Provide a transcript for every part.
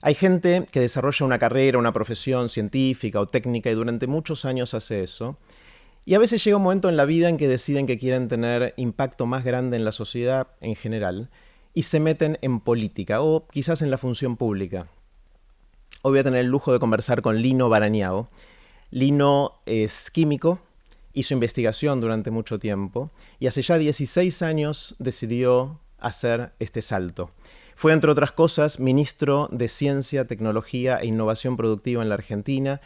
Hay gente que desarrolla una carrera, una profesión científica o técnica y durante muchos años hace eso. Y a veces llega un momento en la vida en que deciden que quieren tener impacto más grande en la sociedad en general y se meten en política o quizás en la función pública. Hoy voy a tener el lujo de conversar con Lino Barañao. Lino es químico, hizo investigación durante mucho tiempo y hace ya 16 años decidió hacer este salto. Fue, entre otras cosas, ministro de Ciencia, Tecnología e Innovación Productiva en la Argentina.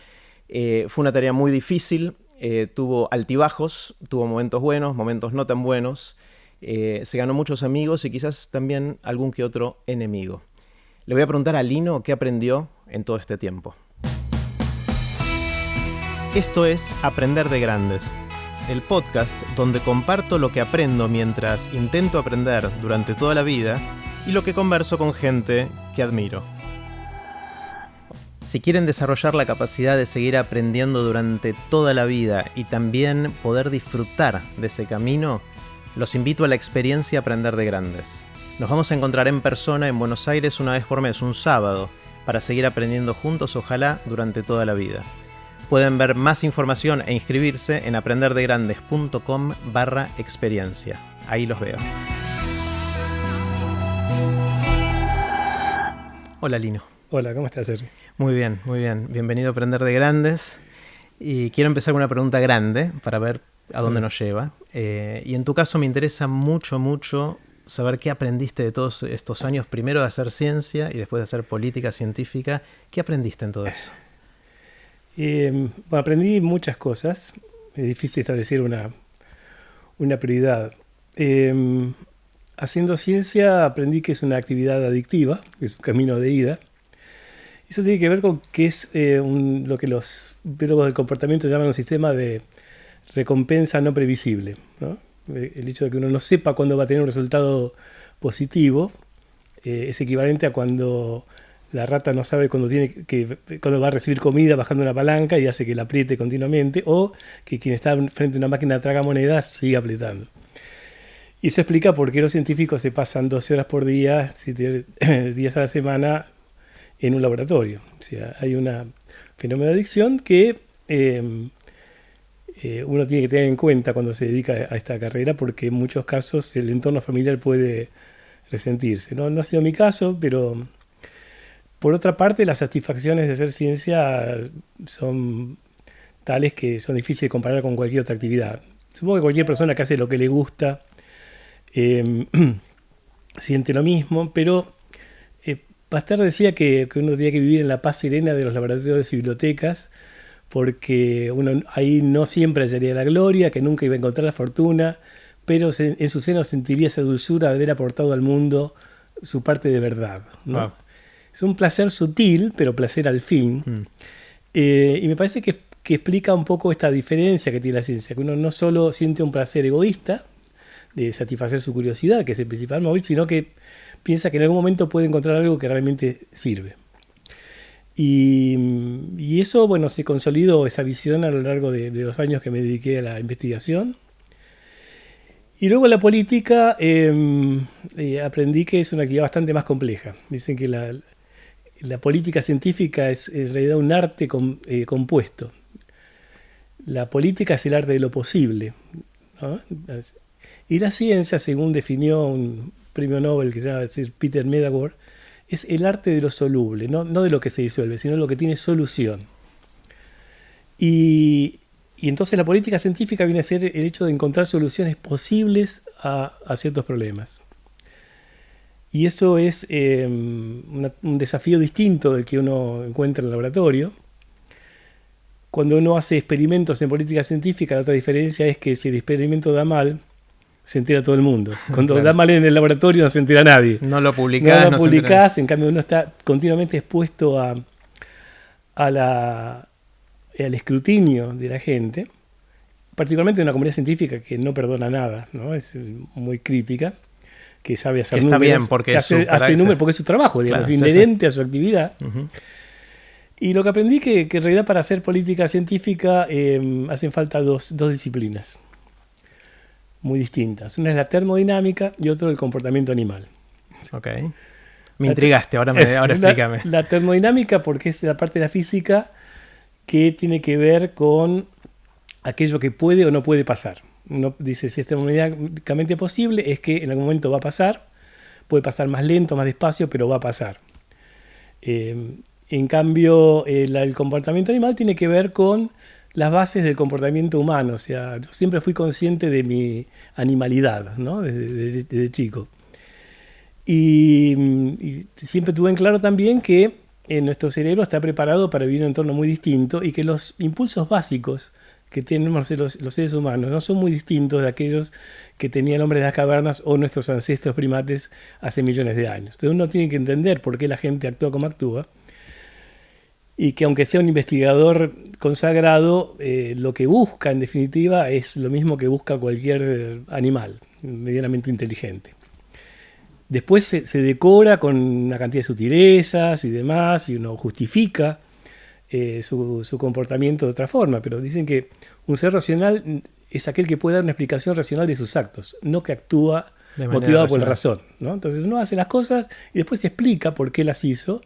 Fue una tarea muy difícil, tuvo altibajos, tuvo momentos buenos, momentos no tan buenos. Se ganó muchos amigos y quizás también algún que otro enemigo. Le voy a preguntar a Lino qué aprendió en todo este tiempo. Esto es Aprender de Grandes, el podcast donde comparto lo que aprendo mientras intento aprender durante toda la vida y lo que converso con gente que admiro. Si quieren desarrollar la capacidad de seguir aprendiendo durante toda la vida y también poder disfrutar de ese camino, los invito a la experiencia Aprender de Grandes. Nos vamos a encontrar en persona en Buenos Aires una vez por mes, un sábado, para seguir aprendiendo juntos, ojalá, durante toda la vida. Pueden ver más información e inscribirse en aprenderdegrandes.com/experiencia. Ahí los veo. Hola, Lino. Hola, ¿cómo estás, Sergio? Muy bien, muy bien. Bienvenido a Aprender de Grandes. Y quiero empezar con una pregunta grande para ver a dónde nos lleva. Y en tu caso me interesa mucho saber qué aprendiste de todos estos años, primero de hacer ciencia y después de hacer política científica. ¿Qué aprendiste en todo eso? Bueno, aprendí muchas cosas. Es difícil establecer una prioridad. Haciendo ciencia aprendí que es una actividad adictiva, que es un camino de ida. Eso tiene que ver con que es lo que los biólogos del comportamiento llaman un sistema de recompensa no previsible, ¿no? El hecho de que uno no sepa cuándo va a tener un resultado positivo es equivalente a cuando la rata no sabe cuándo va a recibir comida bajando una palanca y hace que la apriete continuamente, o que quien está frente a una máquina de tragamonedas sigue apretando. Y eso explica por qué los científicos se pasan 12 horas por día, 7 días a la semana, en un laboratorio. O sea, hay un fenómeno de adicción que uno tiene que tener en cuenta cuando se dedica a esta carrera, porque en muchos casos el entorno familiar puede resentirse. No ha sido mi caso, pero por otra parte las satisfacciones de hacer ciencia son tales que son difíciles de comparar con cualquier otra actividad. Supongo que cualquier persona que hace lo que le gusta siente lo mismo, pero Pasteur decía que uno tenía que vivir en la paz serena de los laboratorios y bibliotecas, porque uno ahí no siempre hallaría la gloria, que nunca iba a encontrar la fortuna, pero en su seno sentiría esa dulzura de haber aportado al mundo su parte de verdad, ¿no? Wow. Es un placer sutil, pero placer al fin. Y me parece que explica un poco esta diferencia que tiene la ciencia, que uno no solo siente un placer egoísta de satisfacer su curiosidad, que es el principal móvil, sino que piensa que en algún momento puede encontrar algo que realmente sirve. Y eso, bueno, se consolidó esa visión a lo largo de los años que me dediqué a la investigación. Y luego en la política aprendí que es una actividad bastante más compleja. Dicen que la política científica es en realidad un arte compuesto. La política es el arte de lo posible, ¿no? Y la ciencia, según definió un premio Nobel que se llama Peter Medawar, es el arte de lo soluble, no de lo que se disuelve, sino de lo que tiene solución. Y entonces la política científica viene a ser el hecho de encontrar soluciones posibles a ciertos problemas. Y eso es un desafío distinto del que uno encuentra en el laboratorio. Cuando uno hace experimentos en política científica, la otra diferencia es que si el experimento da mal, se entera todo el mundo. Cuando Claro. da mal en el laboratorio no se entera nadie. No lo publicás. No lo publicás, en cambio uno está continuamente expuesto al escrutinio de la gente, particularmente en una comunidad científica que no perdona nada, ¿no? Es muy crítica, que sabe hacer que está números, bien porque hace números porque es su trabajo, digamos, claro, inherente a su actividad. Uh-huh. Y lo que aprendí que en realidad para hacer política científica hacen falta dos disciplinas muy distintas. Una es la termodinámica y otra el comportamiento animal. Ok. Me intrigaste, ahora explícame. La termodinámica, porque es la parte de la física que tiene que ver con aquello que puede o no puede pasar. Uno dice, si es termodinámicamente posible, es que en algún momento va a pasar, puede pasar más lento, más despacio, pero va a pasar. En cambio, el comportamiento animal tiene que ver con las bases del comportamiento humano. O sea, yo siempre fui consciente de mi animalidad, ¿no? Desde chico. Y siempre tuve en claro también que nuestro cerebro está preparado para vivir en un entorno muy distinto y que los impulsos básicos que tenemos los seres humanos no son muy distintos de aquellos que tenía el hombre de las cavernas o nuestros ancestros primates hace millones de años. Entonces uno tiene que entender por qué la gente actúa como actúa y que aunque sea un investigador consagrado, lo que busca en definitiva es lo mismo que busca cualquier animal medianamente inteligente. Después se decora con una cantidad de sutilezas y demás, y uno justifica su comportamiento de otra forma, pero dicen que un ser racional es aquel que puede dar una explicación racional de sus actos, no que actúa motivado por la razón, ¿no? Entonces uno hace las cosas y después se explica por qué las hizo,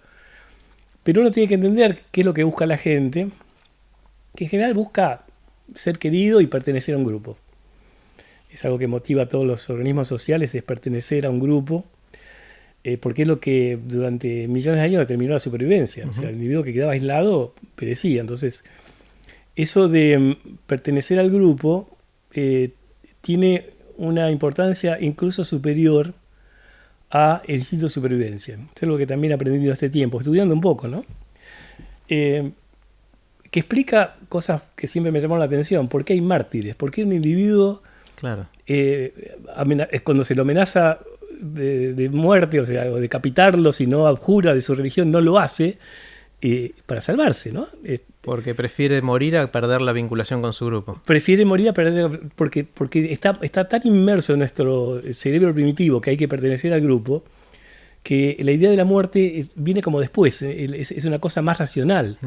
pero uno tiene que entender qué es lo que busca la gente, que en general busca ser querido y pertenecer a un grupo. Es algo que motiva a todos los organismos sociales, es pertenecer a un grupo, porque es lo que durante millones de años determinó la supervivencia. O sea, el individuo que quedaba aislado perecía. Entonces, eso de pertenecer al grupo tiene una importancia incluso superior a el instinto de supervivencia. Es algo que también he aprendido este tiempo, estudiando un poco, ¿no? Que explica cosas que siempre me llamaron la atención. ¿Por qué hay mártires? ¿Por qué un individuo, claro, cuando se lo amenaza de muerte, o sea, o decapitarlo, si no abjura de su religión, no lo hace para salvarse, ¿no? Porque prefiere morir a perder la vinculación con su grupo. Prefiere morir a perder, porque está tan inmerso en nuestro cerebro primitivo que hay que pertenecer al grupo, que la idea de la muerte viene como después, es una cosa más racional.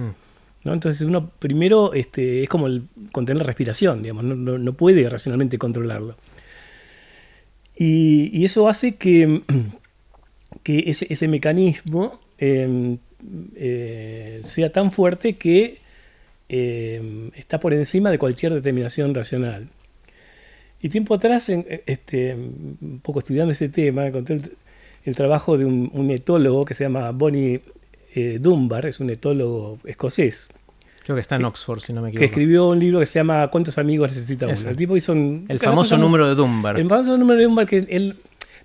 ¿No? Entonces uno primero es como contener la respiración, digamos, no puede racionalmente controlarlo. Y eso hace que ese mecanismo sea tan fuerte que está por encima de cualquier determinación racional. Y tiempo atrás, un poco estudiando este tema, encontré el trabajo de un etólogo que se llama Bonnie Dunbar, es un etólogo escocés. Creo que está en Oxford, si no me equivoco. Que escribió un libro que se llama ¿Cuántos amigos necesita uno? El tipo hizo el famoso número de Dunbar. El famoso número de Dunbar, que él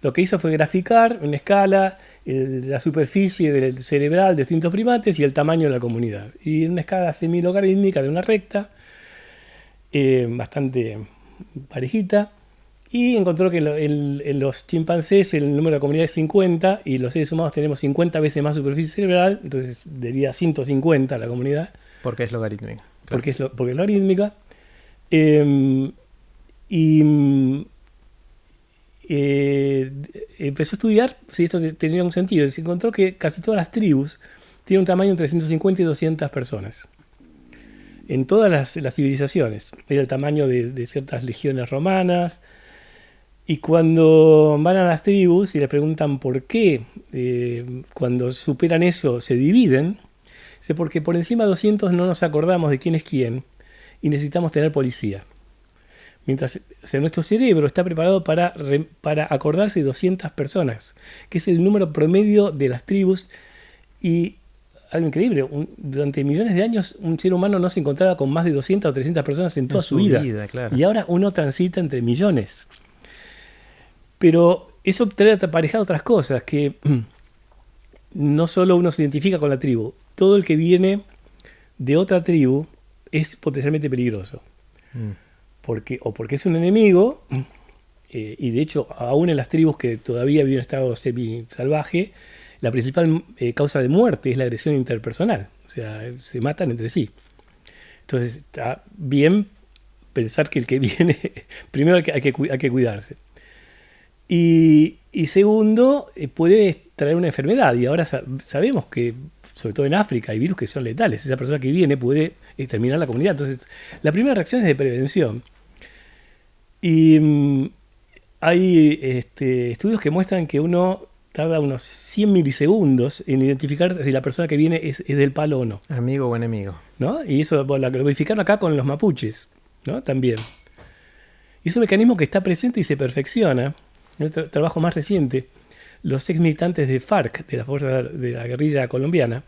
lo que hizo fue graficar en escala la superficie del cerebral de distintos primates y el tamaño de la comunidad. Y en una escala semilogarítmica de una recta, bastante parejita, y encontró que en los chimpancés el número de la comunidad es 50 y los seres humanos tenemos 50 veces más superficie cerebral, entonces diría 150 la comunidad. Porque es logarítmica. Claro. Porque es logarítmica. Empezó a estudiar si esto tenía un sentido. Se encontró que casi todas las tribus tienen un tamaño entre 150 y 200 personas. En todas las civilizaciones. Era el tamaño de ciertas legiones romanas. Y cuando van a las tribus y les preguntan por qué, cuando superan eso, se dividen, porque por encima de 200 no nos acordamos de quién es quién y necesitamos tener policía. Mientras nuestro cerebro está preparado para acordarse de 200 personas, que es el número promedio de las tribus. Y algo increíble, durante millones de años un ser humano no se encontraba con más de 200 o 300 personas en toda su vida. Claro. Y ahora uno transita entre millones. Pero eso trae aparejado otras cosas, que no solo uno se identifica con la tribu, todo el que viene de otra tribu es potencialmente peligroso. Porque es un enemigo, y de hecho, aún en las tribus que todavía viven en estado semi-salvaje, la principal causa de muerte es la agresión interpersonal. O sea, se matan entre sí. Entonces, está bien pensar que el que viene, primero hay que cuidarse. Y segundo, puede traer una enfermedad. Y ahora sabemos que, sobre todo en África, hay virus que son letales. Esa persona que viene puede exterminar la comunidad. Entonces, la primera reacción es de prevención. Y hay estudios que muestran que uno tarda unos 100 milisegundos en identificar si la persona que viene es del palo o no. Amigo o enemigo. ¿No? Y eso lo verificaron acá con los mapuches, ¿no? También. Y es un mecanismo que está presente y se perfecciona. En el trabajo más reciente, los ex militantes de FARC, de la Fuerza de la Guerrilla Colombiana,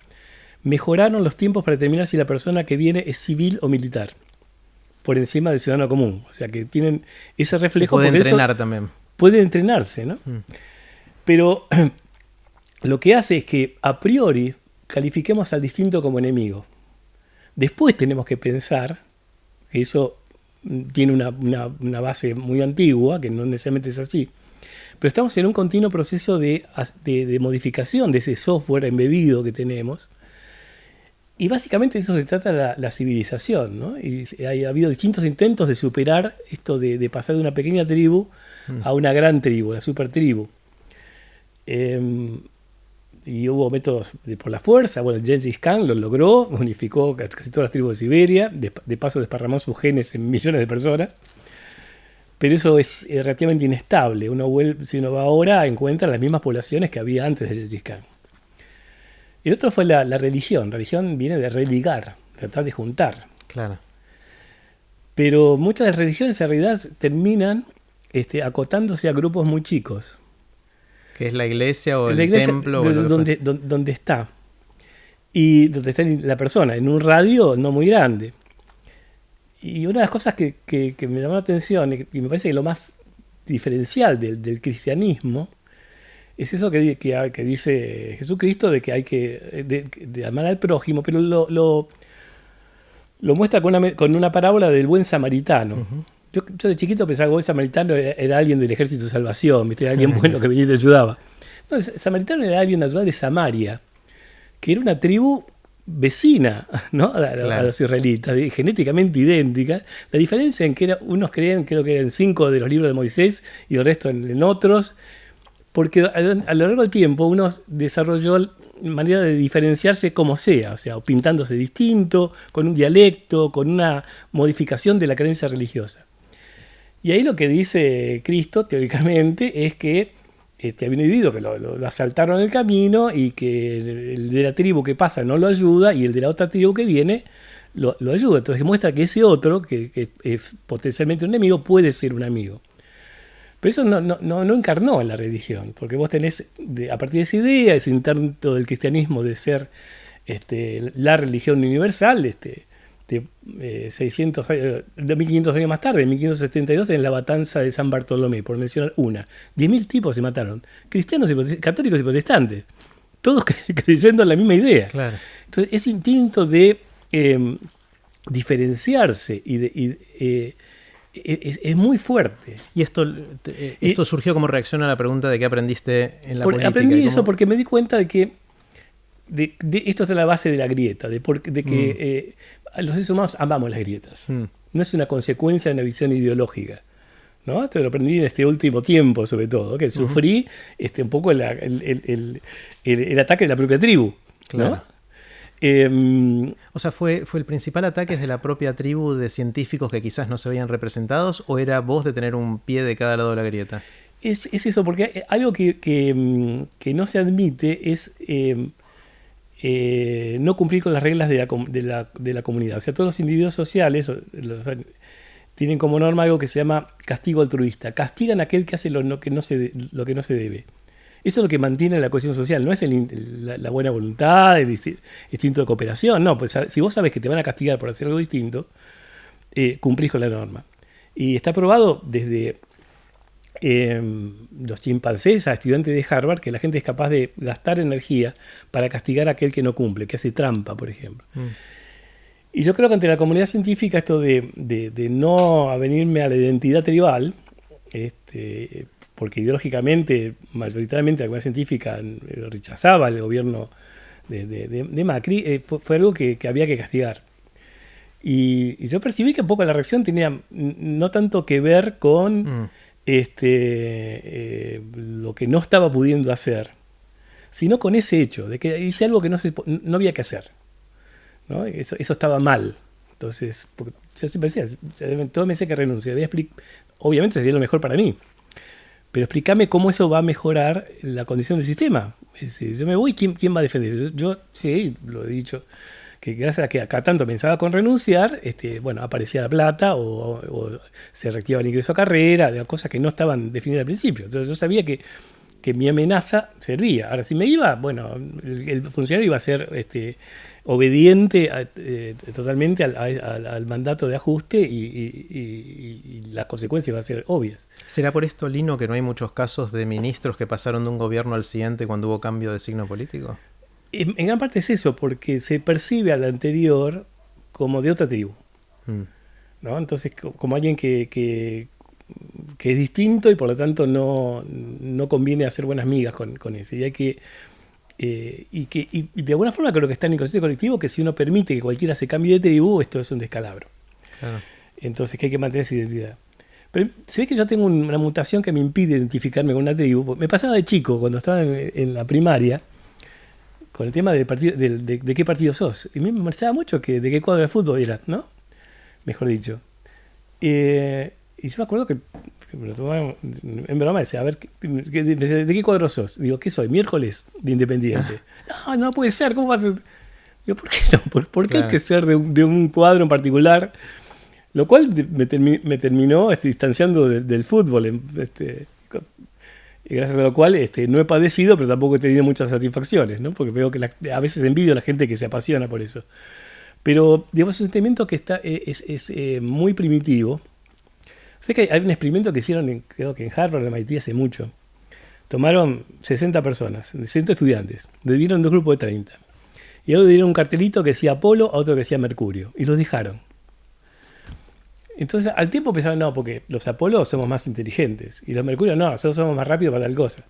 mejoraron los tiempos para determinar si la persona que viene es civil o militar, por encima del ciudadano común. O sea, que tienen ese reflejo. Se puede entrenar también. Puede entrenarse, ¿no? Pero lo que hace es que a priori califiquemos al distinto como enemigo. Después tenemos que pensar que eso tiene una base muy antigua, que no necesariamente es así, pero estamos en un continuo proceso de modificación de ese software embebido que tenemos, y básicamente de eso se trata la civilización, ¿no? Y ha habido distintos intentos de superar esto de pasar de una pequeña tribu a una gran tribu, la supertribu. Y hubo métodos por la fuerza. Bueno, Gengis Khan lo logró, unificó casi todas las tribus de Siberia, de paso desparramó sus genes en millones de personas. Pero eso es relativamente inestable. Si uno va ahora, encuentra las mismas poblaciones que había antes de Gengis Khan. El otro fue la religión. La religión viene de religar, tratar de juntar. Claro. Pero muchas de las religiones en realidad terminan acotándose a grupos muy chicos. ¿Que es la iglesia o la iglesia, templo? Donde está. Y donde está la persona, en un radio no muy grande. Y una de las cosas que me llamó la atención, y me parece que lo más diferencial del cristianismo, es eso que dice Jesucristo, de que hay que de amar al prójimo, pero lo muestra con una parábola del buen samaritano. Uh-huh. Yo de chiquito pensaba que el buen samaritano era alguien del ejército de salvación, ¿viste? Era alguien bueno que venía y te ayudaba. No, el samaritano era alguien natural de Samaria, que era una tribu vecina, ¿no? a los israelitas, genéticamente idéntica. La diferencia en que unos creían, creo que eran 5 de los libros de Moisés y el resto en otros, porque a lo largo del tiempo uno desarrolló manera de diferenciarse como sea, o sea, pintándose distinto, con un dialecto, con una modificación de la creencia religiosa. Y ahí lo que dice Cristo, teóricamente, es que había un individuo que lo asaltaron en el camino y que el de la tribu que pasa no lo ayuda y el de la otra tribu que viene lo ayuda. Entonces muestra que ese otro, que es potencialmente un enemigo, puede ser un amigo. Pero eso no encarnó en la religión, porque vos tenés, a partir de esa idea, ese intento del cristianismo de ser la religión universal, de 1500 años más tarde, en 1572, en la matanza de San Bartolomé, por mencionar una. 10.000 tipos se mataron, cristianos, católicos y protestantes, todos creyendo en la misma idea. Claro. Entonces, ese instinto de diferenciarse es muy fuerte. ¿Y esto surgió como reacción a la pregunta de qué aprendiste en la política? Aprendí eso porque me di cuenta de que esto es la base de la grieta, de que los seres humanos amamos las grietas. No es una consecuencia de una visión ideológica, ¿no? Esto lo aprendí en este último tiempo, sobre todo, que sufrí un poco el ataque de la propia tribu, claro. ¿no? O sea, ¿fue el principal ataque de la propia tribu de científicos que quizás no se veían representados, o era vos de tener un pie de cada lado de la grieta? Es eso, porque algo que no se admite es no cumplir con las reglas de la comunidad. O sea, todos los individuos sociales tienen como norma algo que se llama castigo altruista. Castigan a aquel que hace lo que no se debe. Eso es lo que mantiene la cohesión social, no es la buena voluntad, el instinto de cooperación. No, pues si vos sabés que te van a castigar por hacer algo distinto, cumplís con la norma. Y está probado desde los chimpancés a estudiantes de Harvard que la gente es capaz de gastar energía para castigar a aquel que no cumple, que hace trampa, por ejemplo. Y yo creo que ante la comunidad científica esto de no avenirme a la identidad tribal, porque ideológicamente, mayoritariamente la comunidad científica rechazaba el gobierno de Macri, fue algo que había que castigar. Y yo percibí que un poco la reacción tenía no tanto que ver con lo que no estaba pudiendo hacer, sino con ese hecho de que hice algo que no había que hacer, ¿no? Eso estaba mal. Entonces, yo siempre decía, todo me decía que renuncie, obviamente sería lo mejor para mí. pero explícame cómo eso va a mejorar la condición del sistema. Es decir, yo me voy, ¿quién va a defender? Yo sí, lo he dicho, que gracias a que acá tanto pensaba con renunciar, bueno, aparecía la plata o se reactivaba el ingreso a carrera, de cosas que no estaban definidas al principio. Entonces yo sabía que mi amenaza servía. Ahora, si me iba, bueno, el funcionario iba a ser obediente totalmente al mandato de ajuste y las consecuencias iban a ser obvias. ¿Será por esto, Lino, que no hay muchos casos de ministros que pasaron de un gobierno al siguiente cuando hubo cambio de signo político? En gran parte es eso, porque se percibe al anterior como de otra tribu, ¿no? Entonces, como alguien que es distinto y por lo tanto no conviene hacer buenas migas con ese. Y hay que y de alguna forma creo que está en el inconsciente colectivo que si uno permite que cualquiera se cambie de tribu, esto es un descalabro. Claro. Entonces que hay que mantener esa identidad. Pero se ve que yo tengo una mutación que me impide identificarme con una tribu. Me pasaba de chico, cuando estaba en la primaria, con el tema de qué partido sos. Y a mí me molestaba mucho de qué cuadro de fútbol era, ¿no? Mejor dicho. Y yo me acuerdo que me lo tomaba en broma, decía, a ver, ¿de qué cuadro sos? Digo, ¿qué soy? Miércoles de Independiente. No puede ser, ¿cómo va a ser? Digo, ¿por qué no? ¿Por qué hay que ser de un cuadro en particular? Lo cual me terminó distanciando del fútbol. Y gracias a lo cual no he padecido, pero tampoco he tenido muchas satisfacciones, ¿no? Porque veo que a veces envidio a la gente que se apasiona por eso. Pero, digamos, es un sentimiento que es muy primitivo. Sé que hay un experimento que hicieron, creo que en Harvard, en MIT, hace mucho. Tomaron 60 personas, 60 estudiantes, dividieron en 2 grupos de 30. Y a uno le dieron un cartelito que decía Apolo, a otro que decía Mercurio. Y los dejaron. Entonces, al tiempo pensaban, no, porque los Apolos somos más inteligentes. Y los Mercurio, no, nosotros somos más rápidos para tal cosa.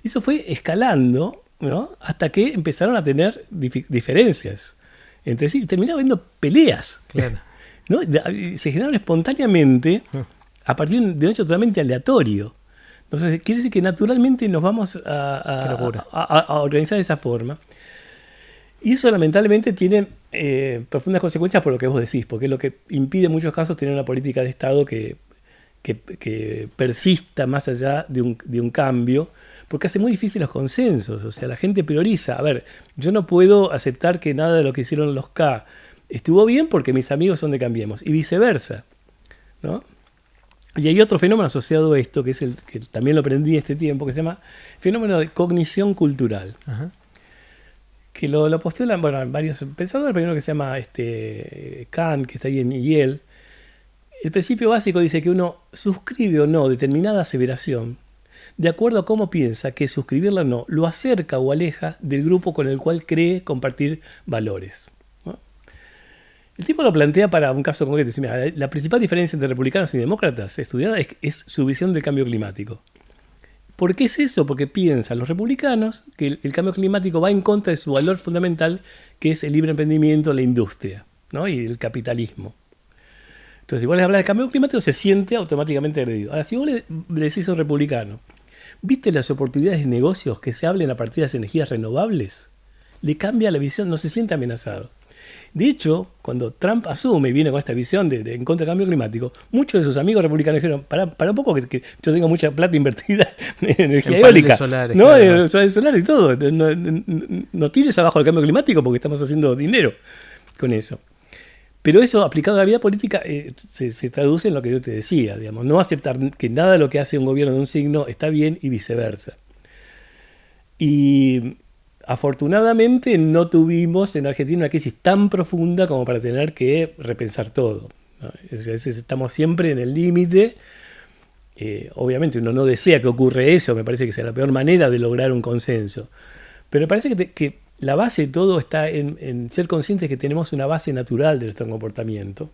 Y eso fue escalando, ¿no? Hasta que empezaron a tener diferencias entre sí. Terminaron habiendo peleas. Claro. ¿No? Se generaron espontáneamente a partir de un hecho totalmente aleatorio. Entonces, quiere decir que naturalmente nos vamos a organizar de esa forma. Y eso lamentablemente tiene profundas consecuencias por lo que vos decís, porque es lo que impide en muchos casos tener una política de Estado que persista más allá de un cambio, porque hace muy difícil los consensos. O sea, la gente prioriza. A ver, yo no puedo aceptar que nada de lo que hicieron los K estuvo bien porque mis amigos son de Cambiemos, y viceversa, ¿no? Y hay otro fenómeno asociado a esto, que es el que también lo aprendí en este tiempo, que se llama fenómeno de cognición cultural. Ajá. Que lo postulan, bueno, varios pensadores, primero que se llama Kant, que está ahí en Yale. El principio básico dice que uno suscribe o no determinada aseveración de acuerdo a cómo piensa que suscribirla o no lo acerca o aleja del grupo con el cual cree compartir valores, ¿no? El tipo lo plantea para un caso concreto. Dice, mira, la principal diferencia entre republicanos y demócratas estudiada es su visión del cambio climático. ¿Por qué es eso? Porque piensan los republicanos que el cambio climático va en contra de su valor fundamental, que es el libre emprendimiento, la industria, ¿no? Y el capitalismo. Entonces, si vos les hablas del cambio climático, se siente automáticamente agredido. Ahora, si vos le decís a un republicano, ¿viste las oportunidades de negocios que se hablen a partir de las energías renovables? Le cambia la visión, no se siente amenazado. De hecho, cuando Trump asume y viene con esta visión de en contra del cambio climático, muchos de sus amigos republicanos dijeron, para un poco que yo tengo mucha plata invertida en energía eólica, solares, ¿no? Claro. Solar y todo. No tires abajo el cambio climático porque estamos haciendo dinero con eso. Pero eso, aplicado a la vida política, se traduce en lo que yo te decía, digamos, no aceptar que nada de lo que hace un gobierno de un signo está bien y viceversa. Y afortunadamente no tuvimos en Argentina una crisis tan profunda como para tener que repensar todo, ¿no? Estamos siempre en el límite. Obviamente uno no desea que ocurra eso, me parece que sea la peor manera de lograr un consenso. Pero me parece que la base de todo está en ser conscientes que tenemos una base natural de nuestro comportamiento.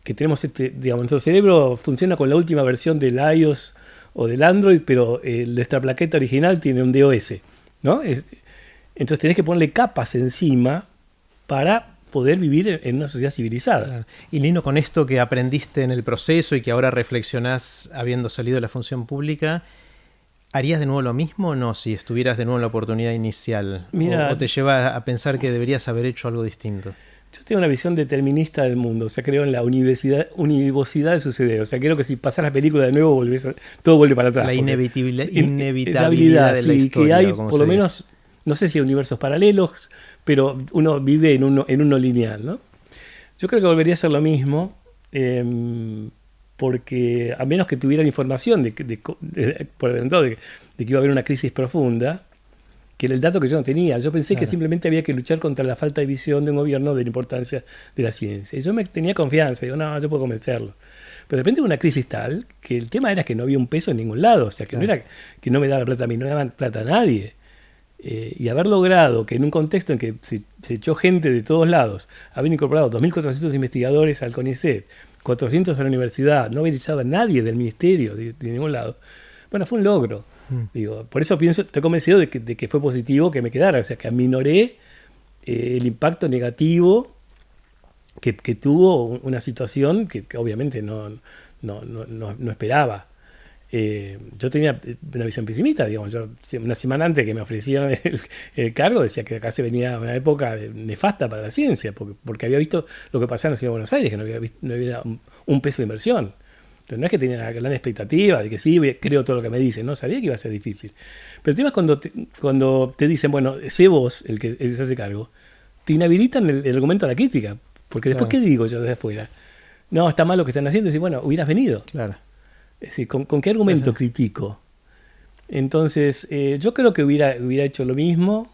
Que tenemos digamos, nuestro cerebro funciona con la última versión del iOS o del Android, pero nuestra plaqueta original tiene un DOS, ¿no? Entonces tenés que ponerle capas encima para poder vivir en una sociedad civilizada. Claro. Y Lino, con esto que aprendiste en el proceso y que ahora reflexionás habiendo salido de la función pública, ¿harías de nuevo lo mismo o no si estuvieras de nuevo en la oportunidad inicial? Mira, ¿O te lleva a pensar que deberías haber hecho algo distinto? Yo tengo una visión determinista del mundo, o sea, creo en la univocidad de suceder. O sea, creo que si pasas la película de nuevo, todo vuelve para atrás. La inevitabilidad de la sí, historia. Que hay, por lo menos, no sé si universos paralelos, pero uno vive en uno lineal, ¿no? Yo creo que volvería a ser lo mismo, porque a menos que tuvieran información por adelantado de que iba a haber una crisis profunda, que era el dato que yo no tenía. Yo pensé que simplemente había que luchar contra la falta de visión de un gobierno de la importancia de la ciencia. Y yo tenía confianza, digo, no, yo puedo convencerlo. Pero de repente hubo una crisis tal que el tema era que no había un peso en ningún lado, o sea, que no era que no me daba plata a mí, no me daban plata a nadie. Y haber logrado que en un contexto en que se echó gente de todos lados, haber incorporado 2.400 investigadores al CONICET, 400 a la universidad, no haber echado a nadie del ministerio de ningún lado, bueno, fue un logro. Digo, por eso estoy convencido de que fue positivo que me quedara, o sea, que aminoré el impacto negativo que tuvo una situación que obviamente no esperaba. Yo tenía una visión pesimista, digamos. Yo, una semana antes que me ofrecieran el cargo, decía que acá se venía una época nefasta para la ciencia, porque había visto lo que pasaba en la Ciudad de Buenos Aires, que no había un peso de inversión. Entonces, no es que tenía una gran expectativa de que sí, creo todo lo que me dicen, no sabía que iba a ser difícil. Pero el tema es cuando te dicen, bueno, sé vos el que se hace cargo, te inhabilitan el argumento de la crítica. Porque después, ¿qué digo yo desde afuera? No, está mal lo que están haciendo. Y decir, bueno, hubieras venido. Claro. Es decir, ¿con qué argumento critico? Entonces, yo creo que hubiera hecho lo mismo.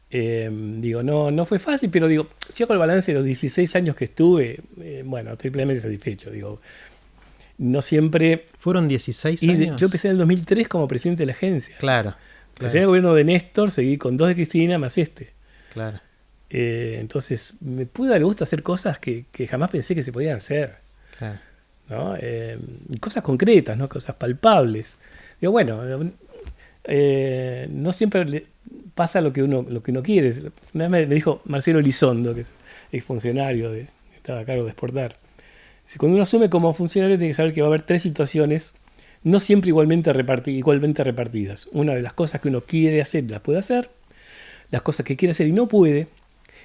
Digo, no fue fácil, pero digo, si hago el balance de los 16 años que estuve, bueno, estoy plenamente satisfecho. Digo, no siempre... ¿Fueron 16 años? Yo empecé en el 2003 como presidente de la agencia. Claro. Empecé en el gobierno de Néstor, seguí con 2 de Cristina, más este. Claro. Entonces, me pude dar gusto hacer cosas que jamás pensé que se podían hacer. Claro. ¿No? Y cosas concretas, ¿no? Cosas palpables. Digo, bueno, no siempre pasa lo que uno quiere. Una vez me dijo Marcelo Elizondo, que es exfuncionario que estaba a cargo de exportar. Cuando uno asume como funcionario tiene que saber que va a haber 3 situaciones, no siempre igualmente repartidas. Una de las cosas que uno quiere hacer las puede hacer, las cosas que quiere hacer y no puede,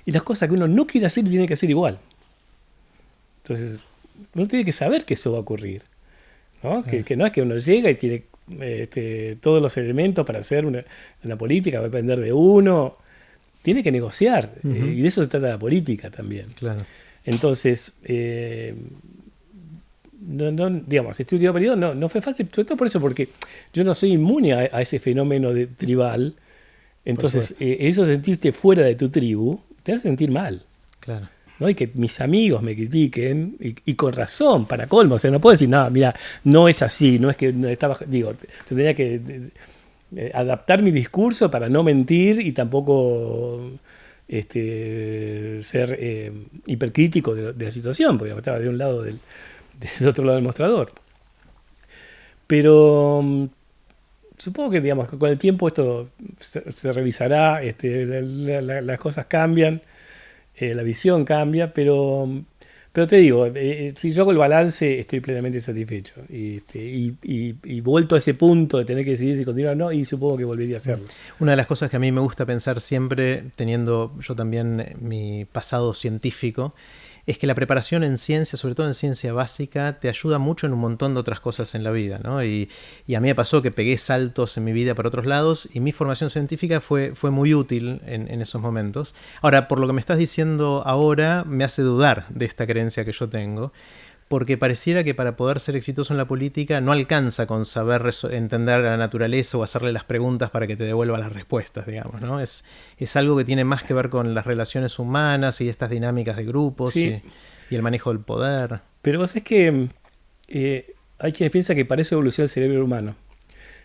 y las cosas que uno no quiere hacer y tiene que hacer igual. Entonces, uno tiene que saber que eso va a ocurrir, ¿no? Que no es que uno llega y tiene todos los elementos para hacer una política, va a depender de uno. Tiene que negociar, y de eso se trata la política también. Claro. Entonces, digamos, este último periodo no fue fácil, sobre todo por eso, porque yo no soy inmune a ese fenómeno de tribal. Entonces, eso de sentirte fuera de tu tribu te hace sentir mal. Claro. ¿No? Y que mis amigos me critiquen, y con razón, para colmo. O sea, no puedo decir, no, mira, no es así, no es que estaba. Digo, yo tenía que adaptar mi discurso para no mentir y tampoco ser hipercrítico de la situación, porque estaba de un lado del otro lado del mostrador. Pero supongo que, digamos, con el tiempo esto se revisará, las cosas cambian. La visión cambia, pero te digo, si yo hago el balance, estoy plenamente satisfecho. Y vuelto a ese punto de tener que decidir si continuar o no, y supongo que volvería a hacerlo. Una de las cosas que a mí me gusta pensar siempre, teniendo yo también mi pasado científico, es que la preparación en ciencia, sobre todo en ciencia básica, te ayuda mucho en un montón de otras cosas en la vida, ¿no? Y a mí me pasó que pegué saltos en mi vida para otros lados y mi formación científica fue muy útil en esos momentos. Ahora, por lo que me estás diciendo ahora, me hace dudar de esta creencia que yo tengo, porque pareciera que para poder ser exitoso en la política no alcanza con saber entender la naturaleza o hacerle las preguntas para que te devuelva las respuestas, digamos, ¿no? Es algo que tiene más que ver con las relaciones humanas y estas dinámicas de grupos, sí, y el manejo del poder. Pero vos es que hay quienes piensan que para eso evoluciona el cerebro humano.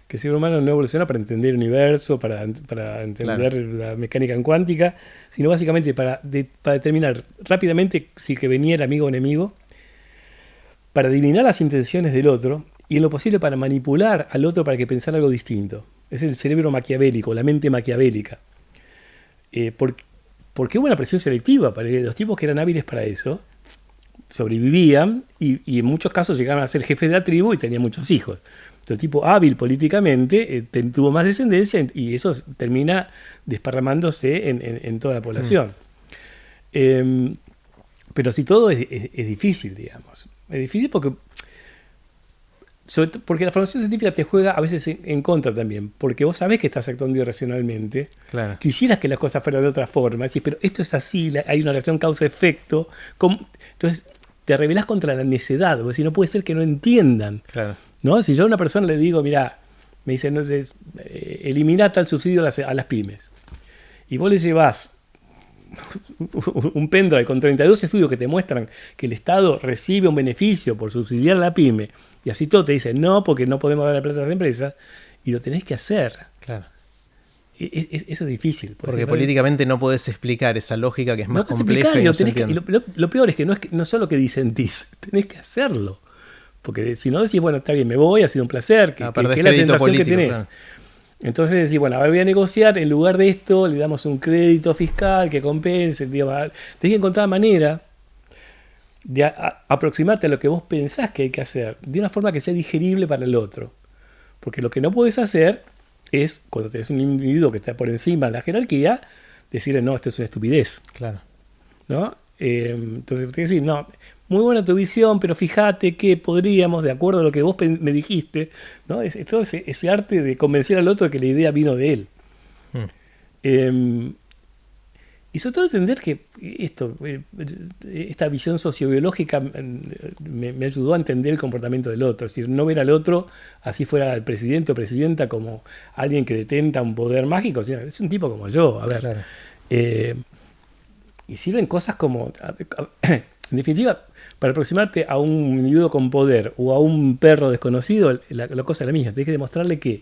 Que el cerebro humano no evoluciona para entender el universo, para entender la mecánica cuántica, sino básicamente para determinar rápidamente si que venía el amigo o enemigo, para adivinar las intenciones del otro y en lo posible para manipular al otro para que pensara algo distinto. Es el cerebro maquiavélico, la mente maquiavélica. Porque hubo una presión selectiva para los tipos que eran hábiles para eso, sobrevivían y en muchos casos llegaban a ser jefes de la tribu y tenían muchos hijos. El tipo hábil políticamente tuvo más descendencia y eso termina desparramándose en toda la población. Pero si todo es difícil, digamos. Es difícil porque porque la formación científica te juega a veces en contra también, porque vos sabés que estás actuando irracionalmente. Claro. Quisieras que las cosas fueran de otra forma, decís, pero esto es así, hay una relación causa-efecto. Entonces te rebelás contra la necedad, porque si no puede ser que no entiendan. Claro. ¿No? Si yo a una persona le digo, mira, me dice, no sé, elimina tal subsidio a las pymes, y vos le llevás un pendrive con 32 estudios que te muestran que el Estado recibe un beneficio por subsidiar a la pyme, y así todo te dicen, no, porque no podemos dar la plata a las empresas, y lo tenés que hacer. Claro. Eso es difícil. Porque políticamente no podés explicar esa lógica que es más compleja y no se entiende. Lo peor es que no solo que disentís, tenés que hacerlo. Porque si no decís, bueno, está bien, me voy, ha sido un placer, que es la tentación político, que tenés. Claro. Entonces decís, bueno, a ver, voy a negociar, en lugar de esto le damos un crédito fiscal que compense. Tenés que encontrar manera de aproximarte a lo que vos pensás que hay que hacer, de una forma que sea digerible para el otro. Porque lo que no podés hacer es, cuando tenés un individuo que está por encima de la jerarquía, decirle, no, esto es una estupidez. Claro. ¿No? Entonces, tenés que decir, no, muy buena tu visión, pero fíjate que podríamos, de acuerdo a lo que vos me dijiste, ¿no? Es todo ese arte de convencer al otro de que la idea vino de él. Y sobre todo entender que esta visión sociobiológica me ayudó a entender el comportamiento del otro. Es decir, no ver al otro, así fuera el presidente o presidenta, como alguien que detenta un poder mágico, sino es un tipo como yo. A ver, claro. Y sirven cosas como, en definitiva, para aproximarte a un individuo con poder o a un perro desconocido, la cosa es la misma. Tienes que demostrarle que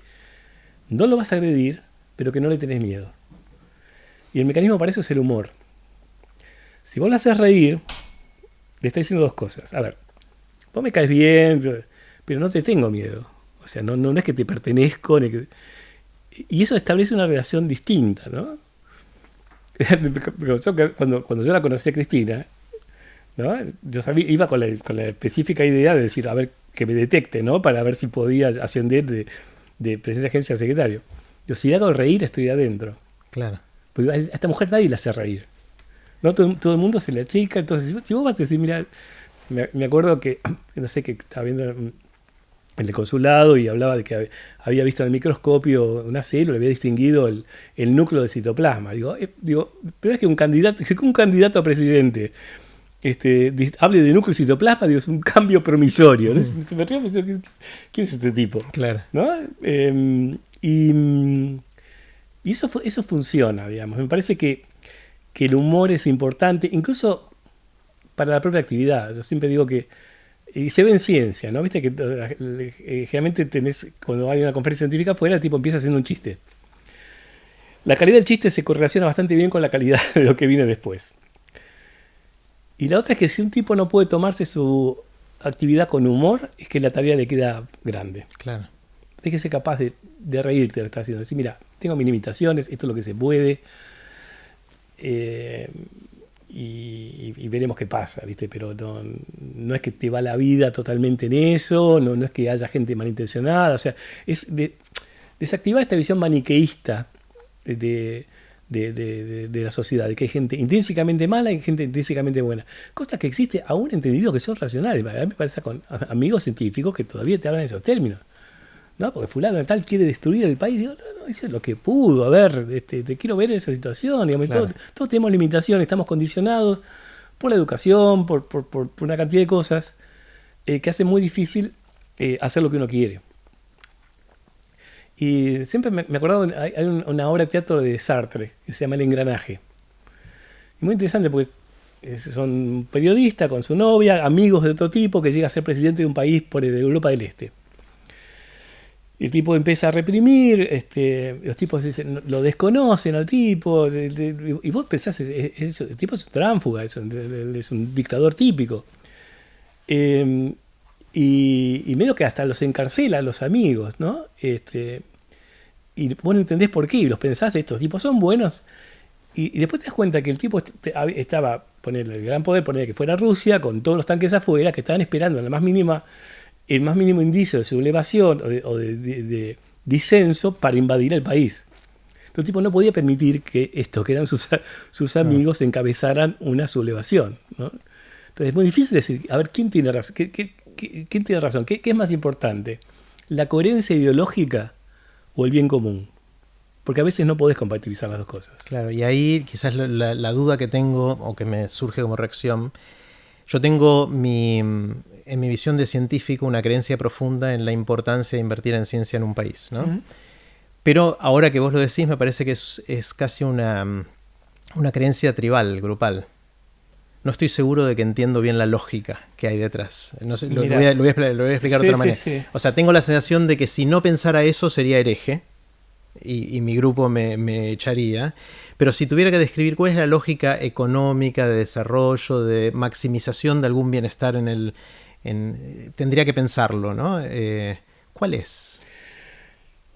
no lo vas a agredir, pero que no le tenés miedo. Y el mecanismo para eso es el humor. Si vos lo haces reír, le estás diciendo dos cosas. A ver, vos me caes bien, pero no te tengo miedo. O sea, no es que te pertenezco. Y eso establece una relación distinta, ¿no? Cuando yo la conocí a Cristina, ¿no? Yo iba con la específica idea de decir, a ver, que me detecte, ¿no? Para ver si podía ascender de presidente de agencia a secretario. Yo, si hago reír, estoy adentro. Claro. Porque a esta mujer nadie la hace reír. ¿No? Todo el mundo se le achica. Entonces, si vos vas a decir, mira, me acuerdo que, no sé, que estaba viendo en el consulado y hablaba de que había visto en el microscopio una célula, había distinguido el núcleo del citoplasma. Digo, pero es que un candidato a presidente hable de núcleo y citoplasma, digo, es un cambio promisorio. ¿No? Se me río pensando, ¿quién es este tipo? Claro. ¿No? Y eso funciona, digamos. Me parece que el humor es importante, incluso para la propia actividad. Yo siempre digo que, y se ve en ciencia, ¿no? Viste que generalmente cuando hay una conferencia científica afuera, el tipo empieza haciendo un chiste. La calidad del chiste se correlaciona bastante bien con la calidad de lo que viene después. Y la otra es que si un tipo no puede tomarse su actividad con humor, es que la tarea le queda grande. Claro. Tienes que ser capaz de reírte de lo que estás haciendo. Decir, mira, tengo mis limitaciones, esto es lo que se puede, y veremos qué pasa, ¿viste? Pero no es que te va la vida totalmente en eso, no es que haya gente malintencionada, o sea, es desactivar esta visión maniqueísta de la sociedad, de que hay gente intrínsecamente mala y gente intrínsecamente buena. Cosa que existe aún entre individuos que son racionales. A mí me pasa con amigos científicos que todavía te hablan en esos términos. ¿No? Porque fulano de tal quiere destruir el país. Digo, no, hice lo que pudo. A ver, te quiero ver en esa situación. Digamos, claro. Todos tenemos limitaciones, estamos condicionados por la educación, por una cantidad de cosas que hacen muy difícil hacer lo que uno quiere. Y siempre me acordaba, hay una obra de teatro de Sartre que se llama El engranaje. Y muy interesante porque son un periodista con su novia, amigos de otro tipo que llega a ser presidente de un país de Europa del Este. El tipo empieza a reprimir, los tipos lo desconocen al tipo, y vos pensás, el tipo es un tránfuga, es un dictador típico. Y medio que hasta los encarcela a los amigos, ¿no? Y vos no entendés por qué, y los pensás, estos tipos son buenos, y después te das cuenta que el tipo estaba, ponerle el gran poder, ponerle que fuera Rusia, con todos los tanques afuera, que estaban esperando el más mínimo indicio de sublevación o de disenso para invadir el país. Entonces el tipo no podía permitir que estos, que eran sus amigos, encabezaran una sublevación, ¿no? Entonces es muy difícil decir, a ver, ¿quién tiene razón? ¿Quién tiene razón? ¿Qué es más importante? ¿La coherencia ideológica o el bien común? Porque a veces no podés compatibilizar las dos cosas. Claro, y ahí quizás la duda que tengo o que me surge como reacción, yo tengo en mi visión de científico una creencia profunda en la importancia de invertir en ciencia en un país, ¿no? Uh-huh. Pero ahora que vos lo decís, me parece que es casi una creencia tribal, grupal. No estoy seguro de que entiendo bien la lógica que hay detrás. No sé, lo voy a explicar de otra manera. Sí. O sea, tengo la sensación de que si no pensara eso sería hereje y mi grupo me echaría. Pero si tuviera que describir cuál es la lógica económica, de desarrollo, de maximización de algún bienestar tendría que pensarlo, ¿no? ¿Cuál es?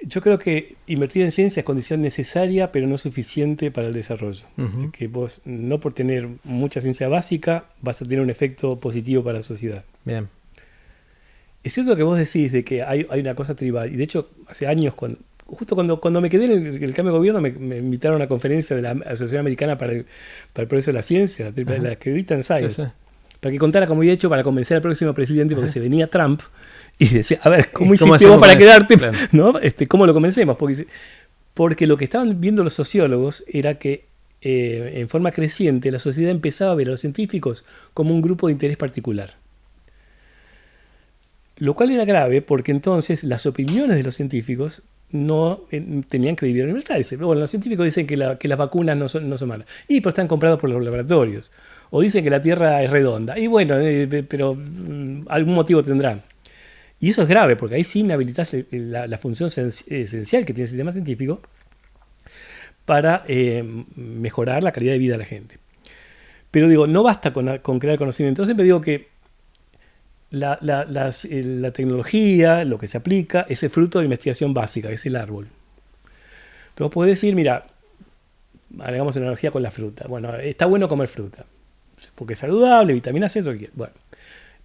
Yo creo que invertir en ciencia es condición necesaria, pero no suficiente para el desarrollo. Uh-huh. Que vos, no por tener mucha ciencia básica, vas a tener un efecto positivo para la sociedad. Bien. Es cierto que vos decís de que hay una cosa tribal. Y de hecho, hace años, justo cuando me quedé en el cambio de gobierno, me invitaron a una conferencia de la Asociación Americana para el Progreso de la Ciencia, la escribita en Science, sí. Para que contara cómo había hecho para convencer al próximo presidente, porque se venía Trump. Y decía, a ver, ¿cómo hiciste vos para quedarte? Claro. ¿No? ¿Cómo lo convencemos? Porque lo que estaban viendo los sociólogos era que en forma creciente la sociedad empezaba a ver a los científicos como un grupo de interés particular. Lo cual era grave porque entonces las opiniones de los científicos no tenían credibilidad universal. Bueno, los científicos dicen que las vacunas no son malas. Pero están compradas por los laboratorios. O dicen que la Tierra es redonda. Y bueno, pero algún motivo tendrán. Y eso es grave, porque ahí sí inhabilitas la función esencial que tiene el sistema científico para mejorar la calidad de vida de la gente. Pero digo, no basta con crear conocimiento. Entonces siempre digo que la tecnología, lo que se aplica, es el fruto de investigación básica, es el árbol. Entonces puedes decir, mira, hagamos una analogía con la fruta. Bueno, está bueno comer fruta, porque es saludable, vitamina C, todo lo que quieras. Bueno.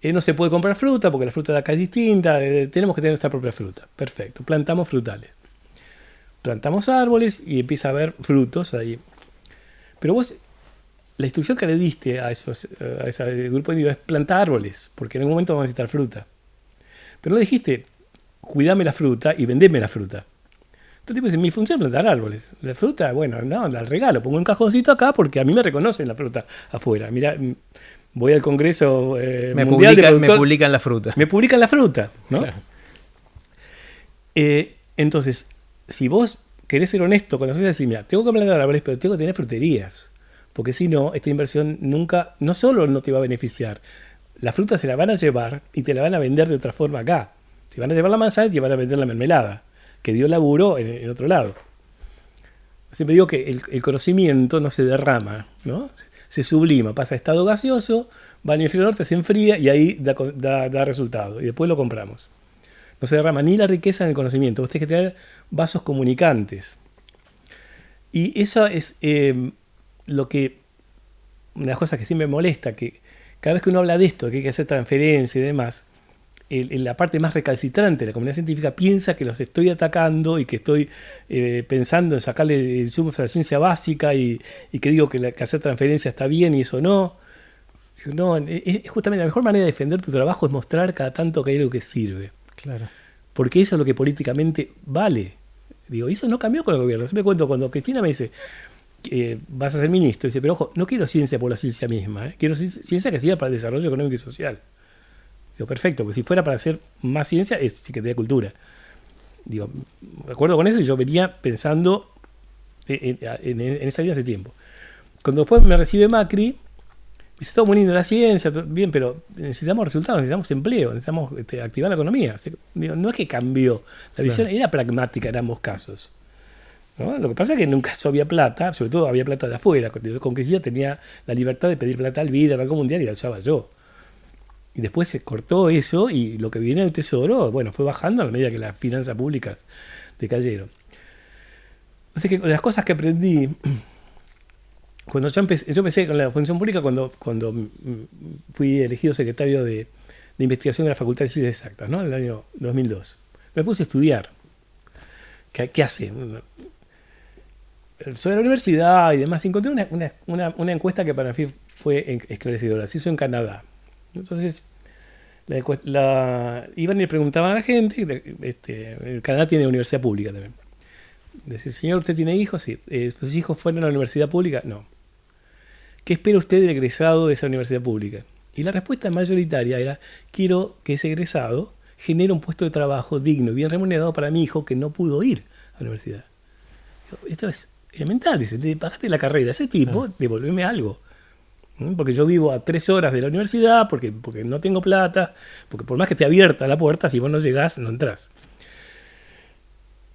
No se puede comprar fruta porque la fruta de acá es distinta, tenemos que tener nuestra propia fruta. Perfecto, plantamos frutales. Plantamos árboles y empieza a haber frutos ahí. Pero vos, la instrucción que le diste a ese grupo de individuos es plantar árboles, porque en algún momento vamos a necesitar fruta. Pero no dijiste, cuidame la fruta y vendeme la fruta. Entonces, pues, mi función es plantar árboles. La fruta, bueno, no, la regalo, pongo un cajoncito acá porque a mí me reconocen la fruta afuera. Mira, voy al Congreso Mundial de Productores. Me publican la fruta. Me publican la fruta, ¿no? Claro. Entonces, si vos querés ser honesto con la sociedad, decís, mira, tengo que plantar árboles, pero tengo que tener fruterías. Porque si no, esta inversión nunca, no solo no te va a beneficiar, la fruta se la van a llevar y te la van a vender de otra forma acá. Se van a llevar la manzana y te van a vender la mermelada, que dio laburo en otro lado. Siempre digo que el conocimiento no se derrama, ¿no? Se sublima, pasa a estado gaseoso, va al hemisferio norte, se enfría y ahí da resultado. Y después lo compramos. No se derrama ni la riqueza ni el conocimiento. Vos tenés que tener vasos comunicantes. Y eso es una de las cosas que siempre me molesta, que cada vez que uno habla de esto, que hay que hacer transferencia y demás, la parte más recalcitrante de la comunidad científica piensa que los estoy atacando y que estoy pensando en sacarle insumos a la ciencia básica y que digo que hacer transferencia está bien y eso no. No, es justamente la mejor manera de defender tu trabajo es mostrar cada tanto que hay algo que sirve. Claro. Porque eso es lo que políticamente vale. Digo, eso no cambió con el gobierno. Siempre cuento cuando Cristina me dice vas a ser ministro, dice, pero ojo, no quiero ciencia por la ciencia misma, quiero ciencia que sirva para el desarrollo económico y social. Digo, perfecto, porque si fuera para hacer más ciencia, es Secretaría de Cultura. Digo, de acuerdo con eso, y yo venía pensando en esa vida hace tiempo. Cuando después me recibe Macri, me dice, está muy lindo la ciencia, bien, pero necesitamos resultados, necesitamos empleo, necesitamos activar la economía. Digo, no es que cambió, la visión era pragmática en ambos casos. ¿No? Lo que pasa es que en un caso había plata, sobre todo había plata de afuera. Con Cristina tenía la libertad de pedir plata al BID, al Banco Mundial, y la usaba yo. Y después se cortó eso y lo que viene del Tesoro, bueno, fue bajando a la medida que las finanzas públicas decayeron. Así que las cosas que aprendí, cuando yo empecé con la función pública cuando fui elegido secretario de investigación de la Facultad de Ciencias Exactas, ¿no? En el año 2002. Me puse a estudiar. ¿Qué hace? Sobre la universidad y demás. Encontré una encuesta que para mí fue esclarecedora. Se hizo en Canadá. Entonces, iban y le preguntaban a la gente, el Canadá tiene universidad pública también. Dice, señor, ¿usted tiene hijos? Sí. ¿Sus hijos fueron a la universidad pública? No. ¿Qué espera usted del egresado de esa universidad pública? Y la respuesta mayoritaria era, quiero que ese egresado genere un puesto de trabajo digno y bien remunerado para mi hijo que no pudo ir a la universidad. Esto es elemental, dice, pagaste la carrera, ese tipo, devolveme algo. Porque yo vivo a 3 horas de la universidad, porque no tengo plata, porque por más que esté abierta la puerta, si vos no llegás, no entrás.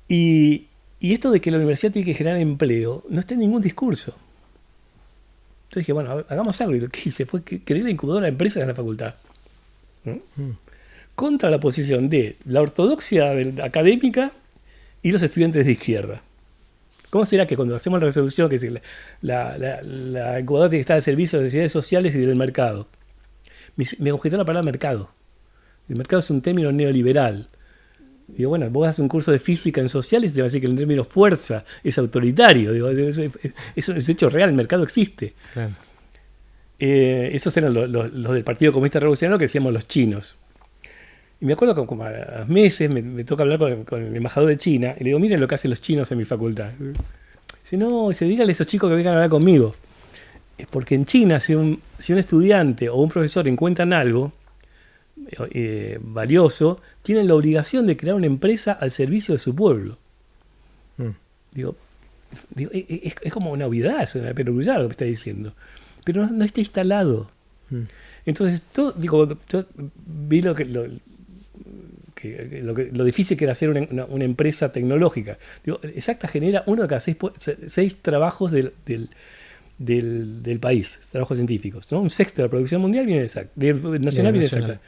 Y esto de que la universidad tiene que generar empleo no está en ningún discurso. Entonces dije, bueno, hagamos algo. Y lo que hice fue que creé la incubadora de empresas en la facultad. Contra la posición de la ortodoxia académica y los estudiantes de izquierda. ¿Cómo será que cuando hacemos la resolución, que es la incubadora tiene que estar al servicio de las necesidades sociales y del mercado? Me objetó la palabra mercado. El mercado es un término neoliberal. Digo, bueno, vos haces un curso de física en sociales y te va a decir que el término fuerza es autoritario. Digo, eso es hecho real, el mercado existe. Claro. Esos eran los del Partido Comunista Revolucionario que decíamos los chinos. Y me acuerdo que como a meses me toca hablar con el embajador de China y le digo, miren lo que hacen los chinos en mi facultad. Dice, no, dígale a esos chicos que vengan a hablar conmigo. Es porque en China, si un estudiante o un profesor encuentran algo valioso, tienen la obligación de crear una empresa al servicio de su pueblo. Digo, es como una obviedad, es una perogrullada lo que está diciendo. Pero no está instalado. Entonces, yo vi lo difícil que era hacer una empresa tecnológica. Digo, Exacta genera 1 de cada 6 trabajos del país, trabajos científicos, ¿no? Un sexto de la producción mundial viene de Exacta, nacional viene de Exacta.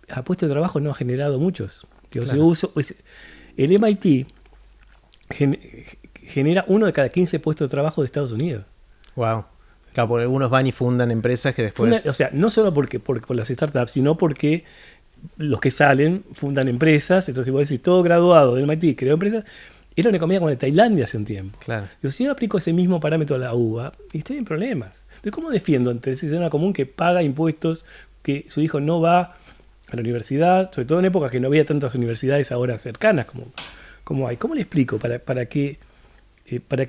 A puesto de trabajo no ha generado muchos. Digo, claro. El MIT genera 1 de cada 15 puestos de trabajo de Estados Unidos. Wow. Claro, porque algunos van y fundan empresas que después... O sea, no solo por las startups, sino porque los que salen fundan empresas. Entonces, vos decís, todo graduado del MIT creó empresas. Era una economía como la de Tailandia hace un tiempo. Claro. Digo, si yo aplico ese mismo parámetro a la uva, y estoy en problemas. Entonces, ¿cómo defiendo ante el ciudadano común que paga impuestos, que su hijo no va a la universidad, sobre todo en épocas que no había tantas universidades ahora cercanas como hay? ¿Cómo le explico para qué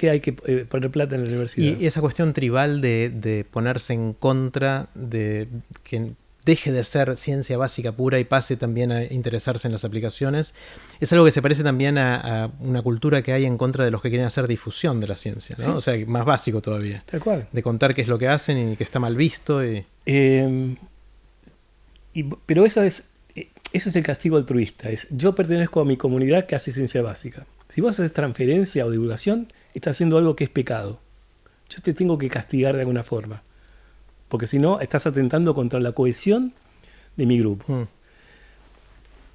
hay que poner plata en la universidad? Y esa cuestión tribal de ponerse en contra de que deje de ser ciencia básica pura y pase también a interesarse en las aplicaciones, es algo que se parece también a una cultura que hay en contra de los que quieren hacer difusión de la ciencia, ¿no? Sí. O sea, más básico todavía. Tal cual. De contar qué es lo que hacen y que está mal visto. Pero eso es el castigo altruista. Yo pertenezco a mi comunidad que hace ciencia básica. Si vos haces transferencia o divulgación, estás haciendo algo que es pecado. Yo te tengo que castigar de alguna forma. Porque si no, estás atentando contra la cohesión de mi grupo.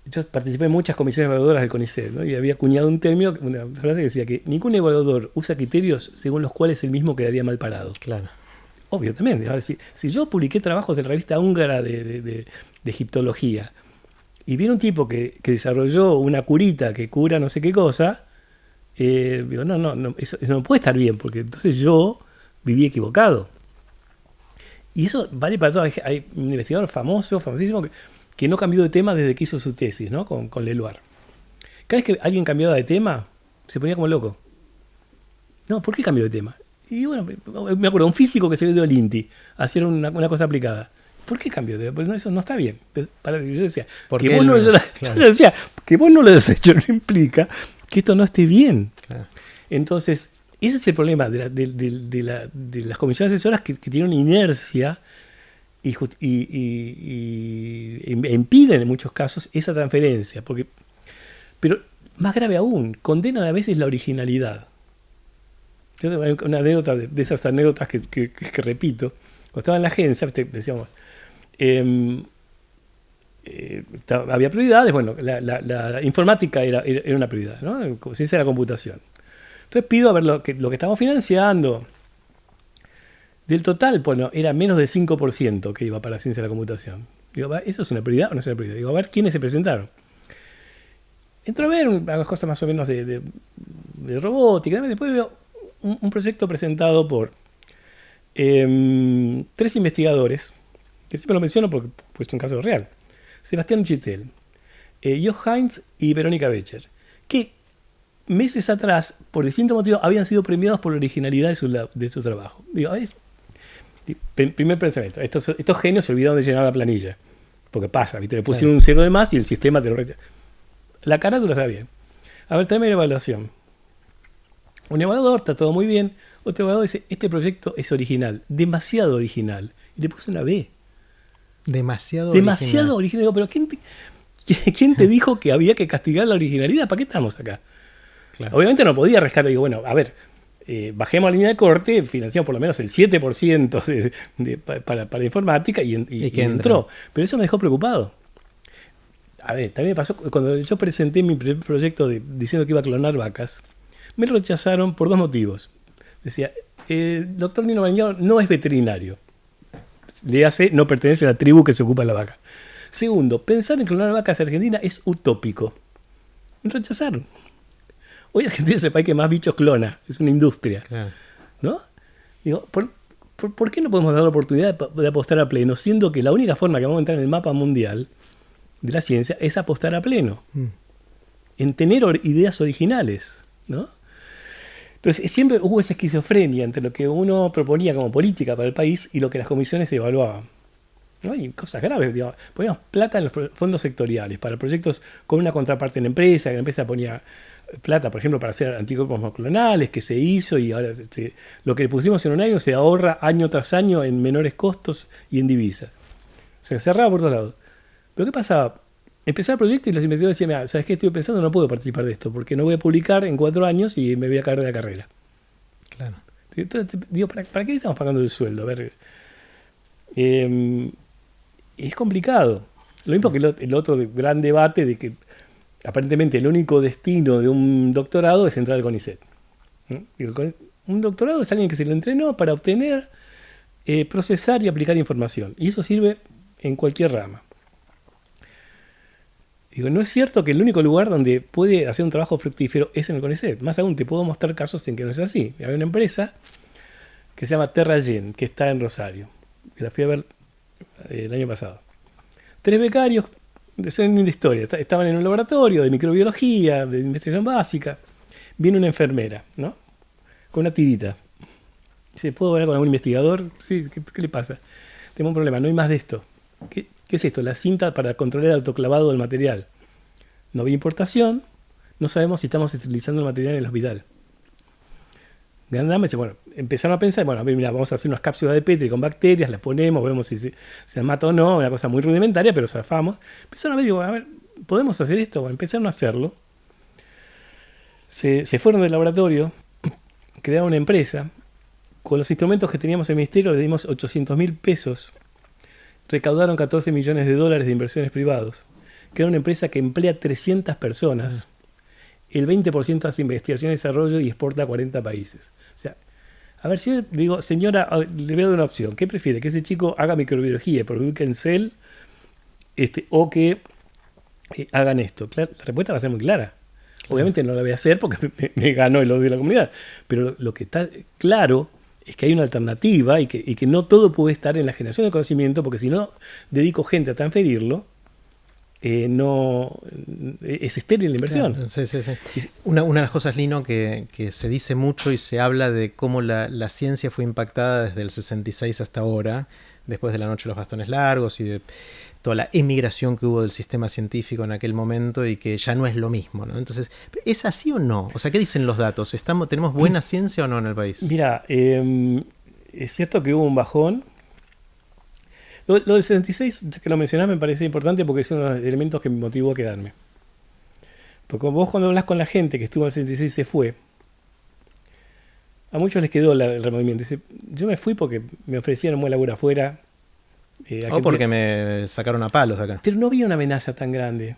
Yo participé en muchas comisiones evaluadoras del CONICET, ¿no? Y había acuñado un término, una frase que decía que ningún evaluador usa criterios según los cuales él mismo quedaría mal parado. Claro. Obvio también. Si yo publiqué trabajos en la revista húngara de egiptología y viene un tipo que desarrolló una curita que cura no sé qué cosa, digo, no, eso no puede estar bien, porque entonces yo viví equivocado. Y eso vale para todo. Hay un investigador famosísimo, que no cambió de tema desde que hizo su tesis, ¿no? Con Leloir. Cada vez que alguien cambiaba de tema, se ponía como loco. No, ¿por qué cambió de tema? Y bueno, me acuerdo, un físico que se ve de Olinti, hacer una cosa aplicada. ¿Por qué cambió de tema? Pues no, eso no está bien. Yo decía, que vos no lo hayas hecho no implica que esto no esté bien. Claro. Entonces, ese es el problema de las comisiones asesoras que tienen inercia y impiden en muchos casos esa transferencia. Pero más grave aún, condenan a veces la originalidad. Yo tengo una anécdota de esas anécdotas que repito. Cuando estaba en la agencia, decíamos, había prioridades. Bueno, la informática era una prioridad, ¿no? Ciencia de la computación. Entonces pido a ver lo que estamos financiando. Del total, bueno, era menos del 5% que iba para ciencia de la computación. Digo, ¿eso es una prioridad o no es una prioridad? Digo, a ver quiénes se presentaron. Entro a ver unas cosas más o menos de robótica. Después veo un proyecto presentado por 3 investigadores que siempre lo menciono porque es un caso real. Sebastián Chitel, Joch Heinz y Verónica Becher, que meses atrás, por distintos motivos, habían sido premiados por la originalidad de su trabajo. Digo, primer pensamiento, estos genios se olvidaron de llenar la planilla. Porque pasa, ¿viste? Le pusieron un cero de más y el sistema te lo retira. La carátula está bien. A ver, también la evaluación. Un evaluador está todo muy bien. Otro evaluador dice, este proyecto es original, demasiado original. Y le puse una B. Demasiado original. Digo, pero ¿quién te dijo que había que castigar la originalidad? ¿Para qué estamos acá? Claro. Obviamente no podía rescatar. Digo, bueno, a ver, bajemos la línea de corte, financiamos por lo menos el 7% para informática y entró. Pero eso me dejó preocupado. A ver, también me pasó cuando yo presenté mi primer proyecto diciendo que iba a clonar vacas. Me rechazaron por 2 motivos. Decía, el doctor Nino Bañado no es veterinario. No pertenece a la tribu que se ocupa de la vaca. Segundo, pensar en clonar vacas en Argentina es utópico. Me rechazaron. Hoy Argentina es el país que más bichos clona. Es una industria. Claro. ¿No? Digo, ¿por qué no podemos dar la oportunidad de apostar a pleno? Siendo que la única forma que vamos a entrar en el mapa mundial de la ciencia es apostar a pleno. En tener ideas originales. ¿No? Entonces, siempre hubo esa esquizofrenia entre lo que uno proponía como política para el país y lo que las comisiones evaluaban. ¿No? Y cosas graves, digamos. Poníamos plata en los fondos sectoriales para proyectos con una contraparte en la empresa, que la empresa ponía plata, por ejemplo, para hacer anticuerpos monoclonales, que se hizo y ahora lo que le pusimos en un año se ahorra año tras año en menores costos y en divisas. O sea, cerraba por todos lados. Pero ¿qué pasaba? Empezaba el proyecto y los investigadores decían, mira, ¿sabes qué estoy pensando? No puedo participar de esto porque no voy a publicar en 4 años y me voy a caer de la carrera. Claro. Entonces, digo, ¿para qué le estamos pagando el sueldo? A ver, es complicado. Lo mismo que el otro gran debate de que aparentemente el único destino de un doctorado es entrar al CONICET. Un doctorado es alguien que se lo entrenó para obtener, procesar y aplicar información. Y eso sirve en cualquier rama. Digo, no es cierto que el único lugar donde puede hacer un trabajo fructífero es en el CONICET. Más aún, te puedo mostrar casos en que no es así. Hay una empresa que se llama Terragen, que está en Rosario. La fui a ver el año pasado. 3 becarios, son una historia. Estaban en un laboratorio de microbiología, de investigación básica. Viene una enfermera, ¿no? Con una tirita. Dice, ¿puedo hablar con algún investigador? Sí, ¿qué le pasa? Tengo un problema, no hay más de esto. ¿Qué es esto? La cinta para controlar el autoclavado del material. No había importación, no sabemos si estamos esterilizando el material en el hospital. Bueno, empezaron a pensar, bueno, mira, vamos a hacer unas cápsulas de Petri con bacterias, las ponemos, vemos si se mata o no, una cosa muy rudimentaria, pero zafamos. Empezaron a ver, digo, a ver, ¿podemos hacer esto? Bueno, empezaron a hacerlo. Se fueron del laboratorio, crearon una empresa. Con los instrumentos que teníamos en el ministerio le dimos 800.000 pesos. Recaudaron $14 millones de inversiones privados. Crearon una empresa que emplea 300 personas. El 20% hace investigación y desarrollo y exporta a 40 países. O sea, a ver si yo digo, señora, le voy a dar una opción. ¿Qué prefiere? ¿Que ese chico haga microbiología, publique en Cell, o que hagan esto? Claro, la respuesta va a ser muy clara. Obviamente no la voy a hacer porque me ganó el odio de la comunidad. Pero lo que está claro es que hay una alternativa y que no todo puede estar en la generación de conocimiento, porque si no dedico gente a transferirlo, no es estéril la inversión. Claro, sí. Una de las cosas, Lino, que se dice mucho y se habla de cómo la ciencia fue impactada desde el 66 hasta ahora, después de la noche de los bastones largos y de toda la emigración que hubo del sistema científico en aquel momento y que ya no es lo mismo, ¿no? Entonces, ¿es así o no? O sea, ¿qué dicen los datos? ¿Tenemos buena ciencia o no en el país? Mira, es cierto que hubo un bajón. Lo del 66, ya que lo mencionás, me parece importante porque es uno de los elementos que me motivó a quedarme. Porque vos cuando hablas con la gente que estuvo en el 66 se fue, a muchos les quedó el remordimiento. Dice, yo me fui porque me ofrecieron buen laburo afuera. O porque me sacaron a palos de acá. Pero no había una amenaza tan grande.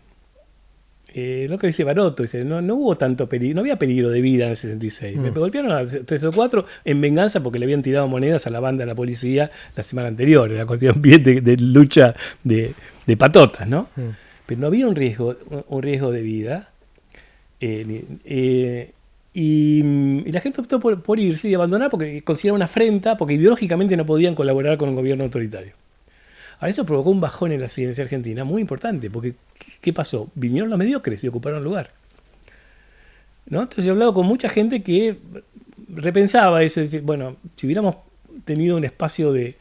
Lo que dice Baroto, dice, no hubo tanto peligro, no había peligro de vida en el 66. Me golpearon a 3 o 4 en venganza porque le habían tirado monedas a la banda de la policía la semana anterior. Era cuestión bien de lucha de patotas, ¿no? Pero no había un riesgo de vida. Y la gente optó por irse y abandonar porque consideraban una afrenta, porque ideológicamente no podían colaborar con un gobierno autoritario. Ahora eso provocó un bajón en la ciencia argentina muy importante, porque ¿qué pasó? Vinieron los mediocres y ocuparon lugar, ¿no? Entonces yo he hablado con mucha gente que repensaba eso, y decir, bueno, si hubiéramos tenido un espacio de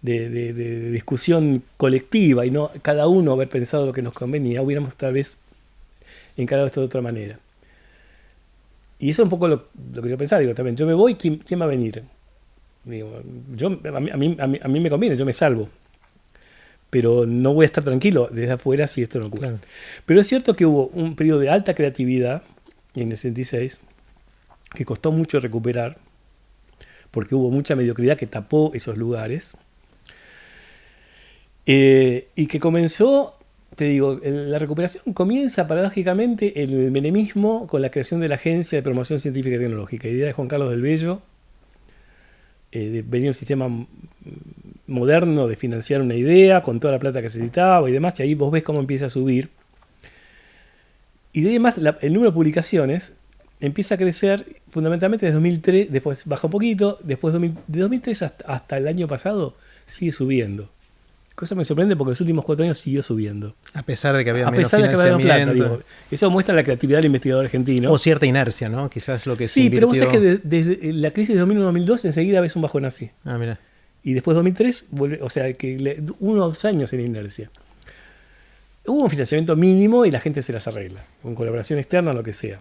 discusión colectiva y no cada uno haber pensado lo que nos convenía, hubiéramos tal vez encarado esto de otra manera. Y eso es un poco lo que yo pensaba, digo, también, yo me voy, ¿quién va a venir? Digo, a mí me conviene, yo me salvo. Pero no voy a estar tranquilo desde afuera si esto no ocurre. Claro. Pero es cierto que hubo un periodo de alta creatividad en el 66 que costó mucho recuperar, porque hubo mucha mediocridad que tapó esos lugares, y que comenzó, te digo, la recuperación comienza paradójicamente el menemismo con la creación de la Agencia de Promoción Científica y Tecnológica, idea de Juan Carlos del Bello, de venir un sistema moderno de financiar una idea con toda la plata que se necesitaba y demás, y ahí vos ves cómo empieza a subir. Y de además el número de publicaciones empieza a crecer fundamentalmente desde 2003, después baja un poquito, después de 2003 hasta el año pasado sigue subiendo. Cosa que me sorprende porque en los últimos 4 años siguió subiendo. A pesar de que había menos financiamiento. Plata, digo. Eso muestra la creatividad del investigador argentino. O cierta inercia, ¿no? Quizás lo que se invirtió. Sí, pero vos sabés que desde la crisis de 2001-2002 enseguida ves un bajón así. Ah, mira. Y después de 2003, o sea, que 1 o 2 años en inercia. Hubo un financiamiento mínimo y la gente se las arregla, con colaboración externa o lo que sea.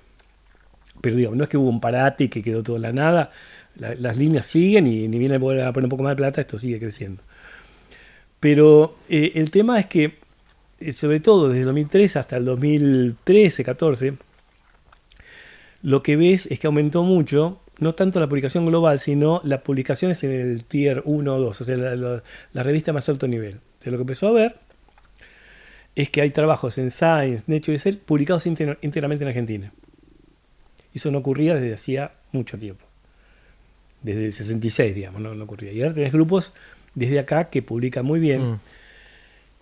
Pero digo, no es que hubo un parate y que quedó todo en la nada. Las líneas siguen y ni bien le poner un poco más de plata, esto sigue creciendo. Pero el tema es que, sobre todo desde el 2003 hasta el 2013-14, lo que ves es que aumentó mucho, no tanto la publicación global, sino las publicaciones en el tier 1 o 2, o sea, la revista más alto nivel. O sea, lo que empezó a ver es que hay trabajos en Science, Nature y Cell publicados íntegramente en Argentina. Eso no ocurría desde hacía mucho tiempo. Desde el 66, digamos, no ocurría. Y ahora tenés grupos desde acá que publican muy bien.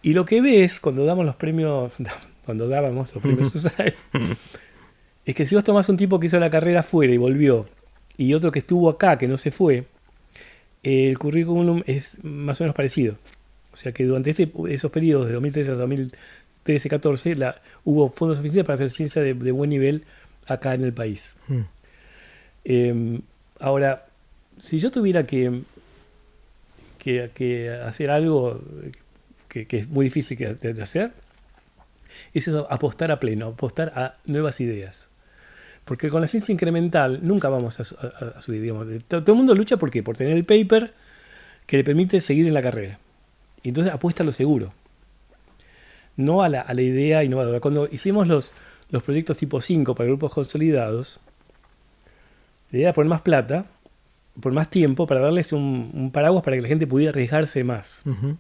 Y lo que ves cuando damos los premios, cuando dábamos los premios Susay, es que si vos tomás un tipo que hizo la carrera afuera y volvió, y otro que estuvo acá, que no se fue, el currículum es más o menos parecido. O sea que durante esos periodos de 2013 a 2013-14 hubo fondos suficientes para hacer ciencia de buen nivel acá en el país. Ahora, si yo tuviera que hacer algo que es muy difícil de hacer, es eso, apostar a pleno, apostar a nuevas ideas. Porque con la ciencia incremental nunca vamos a subir, digamos. Todo el mundo lucha ¿por qué? Por tener el paper que le permite seguir en la carrera. Y entonces apuesta a lo seguro. No a la idea innovadora. Cuando hicimos los proyectos tipo 5 para grupos consolidados, la idea era poner más plata, por más tiempo, para darles un paraguas para que la gente pudiera arriesgarse más. Uh-huh.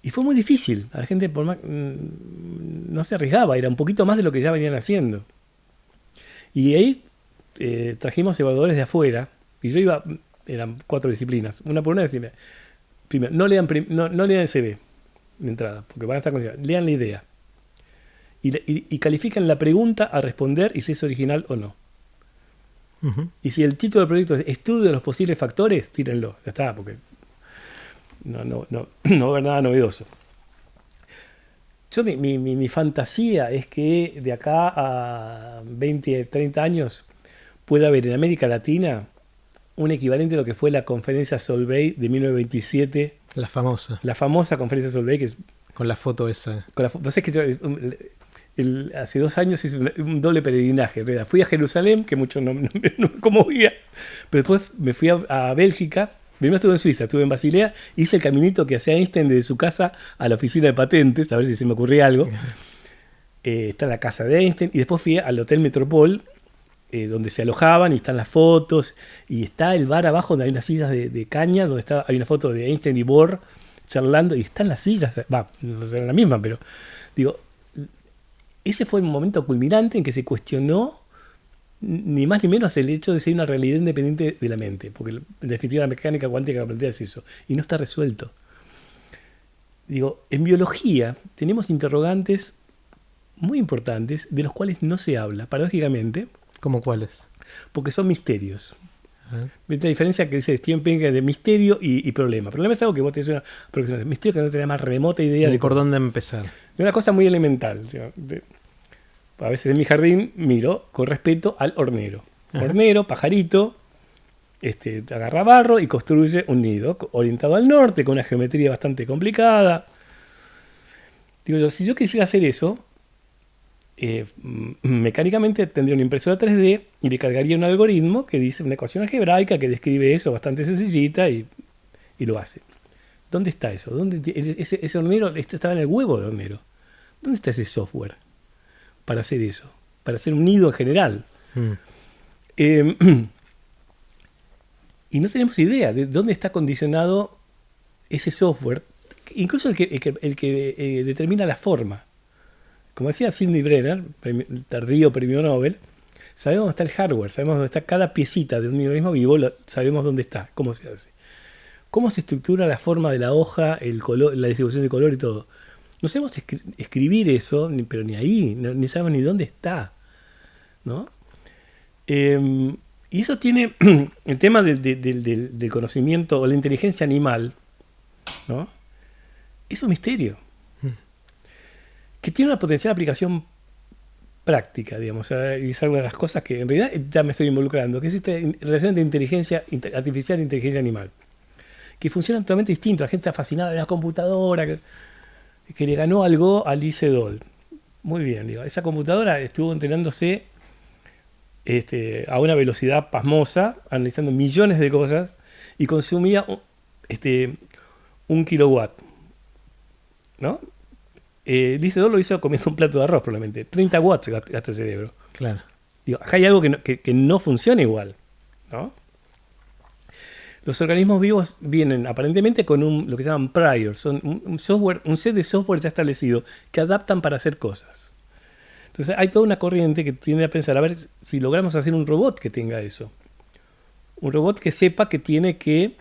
Y fue muy difícil. A la gente no se arriesgaba, era un poquito más de lo que ya venían haciendo. Y ahí trajimos evaluadores de afuera, y yo eran 4 disciplinas, una por una disciplina. Primero, no lean el CV de entrada, porque van a estar condicionados. Lean la idea. Y califican la pregunta a responder y si es original o no. Uh-huh. Y si el título del proyecto es Estudio de los posibles factores, tírenlo. Ya está, porque no va a haber nada novedoso. Yo mi fantasía es que de acá a 20, 30 años pueda haber en América Latina un equivalente a lo que fue la conferencia Solvay de 1927. La famosa conferencia Solvay, que es... Con la foto esa. Vos es que yo... hace 2 años hice un doble peregrinaje, ¿verdad? Fui a Jerusalén, que mucho no me conmovía, pero después me fui a Bélgica. Primero estuve en Suiza, estuve en Basilea, hice el caminito que hacía Einstein desde su casa a la oficina de patentes, a ver si se me ocurría algo. Está la casa de Einstein, y después fui al Hotel Metropol, donde se alojaban, y están las fotos, y está el bar abajo donde hay unas sillas de caña, donde hay una foto de Einstein y Bohr charlando, y están las sillas, no serán la misma, pero digo, ese fue un momento culminante en que se cuestionó ni más ni menos el hecho de ser una realidad independiente de la mente, porque en definitiva la mecánica cuántica que plantea es eso, y no está resuelto. Digo, en biología tenemos interrogantes muy importantes de los cuales no se habla, paradójicamente. ¿Cómo cuáles? Porque son misterios. ¿Viste la diferencia que dice Steven Pinker de misterio y problema? Problema es algo que vos tenés una aproximación. Misterio que no tenés la más remota idea de por dónde empezar. De una cosa muy elemental. A veces en mi jardín miro con respeto al hornero. Hornero, pajarito, agarra barro y construye un nido orientado al norte con una geometría bastante complicada. Digo yo, si yo quisiera hacer eso, mecánicamente tendría una impresora 3D y le cargaría un algoritmo que dice una ecuación algebraica que describe eso bastante sencillita y lo hace. ¿Dónde está eso? Ese hornero, esto estaba en el huevo de hornero. ¿Dónde está ese software para hacer eso? Para hacer un nido en general. Y no tenemos idea de dónde está condicionado ese software, incluso el que determina la forma. Como decía Sidney Brenner, tardío premio Nobel, sabemos dónde está el hardware, sabemos dónde está cada piecita de un organismo vivo, sabemos dónde está, cómo se hace. Cómo se estructura la forma de la hoja, el color, la distribución de color y todo. No sabemos escribir eso, pero ni ahí, ni sabemos ni dónde está, ¿no? Y eso tiene el tema del conocimiento o la inteligencia animal, ¿no? Es un misterio que tiene una potencial aplicación práctica, digamos, y es una de las cosas que en realidad ya me estoy involucrando, que es esta relación de inteligencia artificial e inteligencia animal, que funcionan totalmente distinto. La gente está fascinada de la computadora que le ganó algo a Lee Sedol. Muy bien, digo, esa computadora estuvo entrenándose a una velocidad pasmosa, analizando millones de cosas, y consumía 1 kilowatt, ¿no? Lee Sedol lo hizo comiendo un plato de arroz, probablemente. 30 watts gasta el cerebro. Claro. Digo, acá hay algo que no funciona igual, ¿no? Los organismos vivos vienen aparentemente con lo que se llaman priors, son un set de software ya establecido que adaptan para hacer cosas. Entonces hay toda una corriente que tiende a pensar, a ver si logramos hacer un robot que tenga eso. Un robot que sepa que tiene que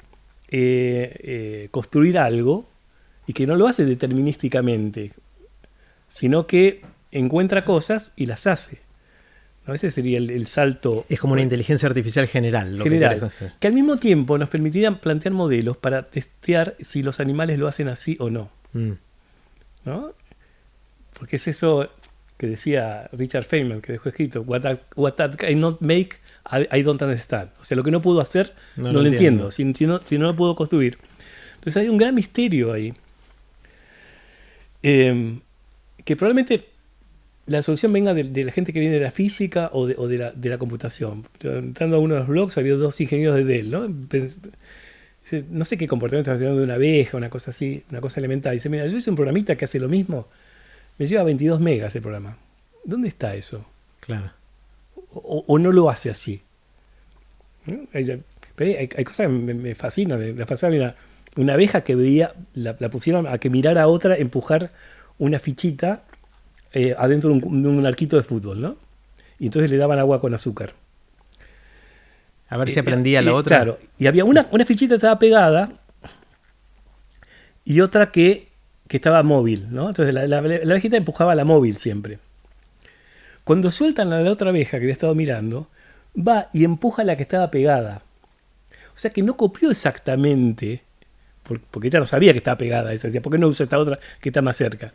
construir algo y que no lo hace determinísticamente, sino que encuentra cosas y las hace. ¿No? Ese sería el salto. Es como una inteligencia artificial general. Que al mismo tiempo nos permitirían plantear modelos para testear si los animales lo hacen así o no. ¿No? Porque es eso que decía Richard Feynman, que dejó escrito: What I cannot make, I don't understand. O sea, lo que no puedo hacer, no lo entiendo. Si no lo puedo construir. Entonces hay un gran misterio ahí. Que probablemente la solución venga de la gente que viene de la física o de la computación. Entrando a uno de los blogs, había 2 ingenieros de Dell, ¿no? No sé qué comportamiento están haciendo de una abeja, una cosa así, una cosa elemental. Dice, mira, yo hice un programita que hace lo mismo, me lleva 22 megas el programa. ¿Dónde está eso? Claro. O no lo hace así. ¿No? Hay cosas que me fascinan. La pasaba una abeja que veía, la pusieron a que mirara a otra empujar una fichita adentro de un arquito de fútbol, ¿no? Y entonces le daban agua con azúcar. A ver si aprendía la otra. Claro, y había una fichita que estaba pegada y otra que estaba móvil, ¿no? Entonces la abejita empujaba a la móvil siempre. Cuando sueltan a la otra abeja que había estado mirando, va y empuja a la que estaba pegada. O sea que no copió exactamente, porque ella no sabía que estaba pegada. Esa decía, ¿por qué no usa esta otra que está más cerca?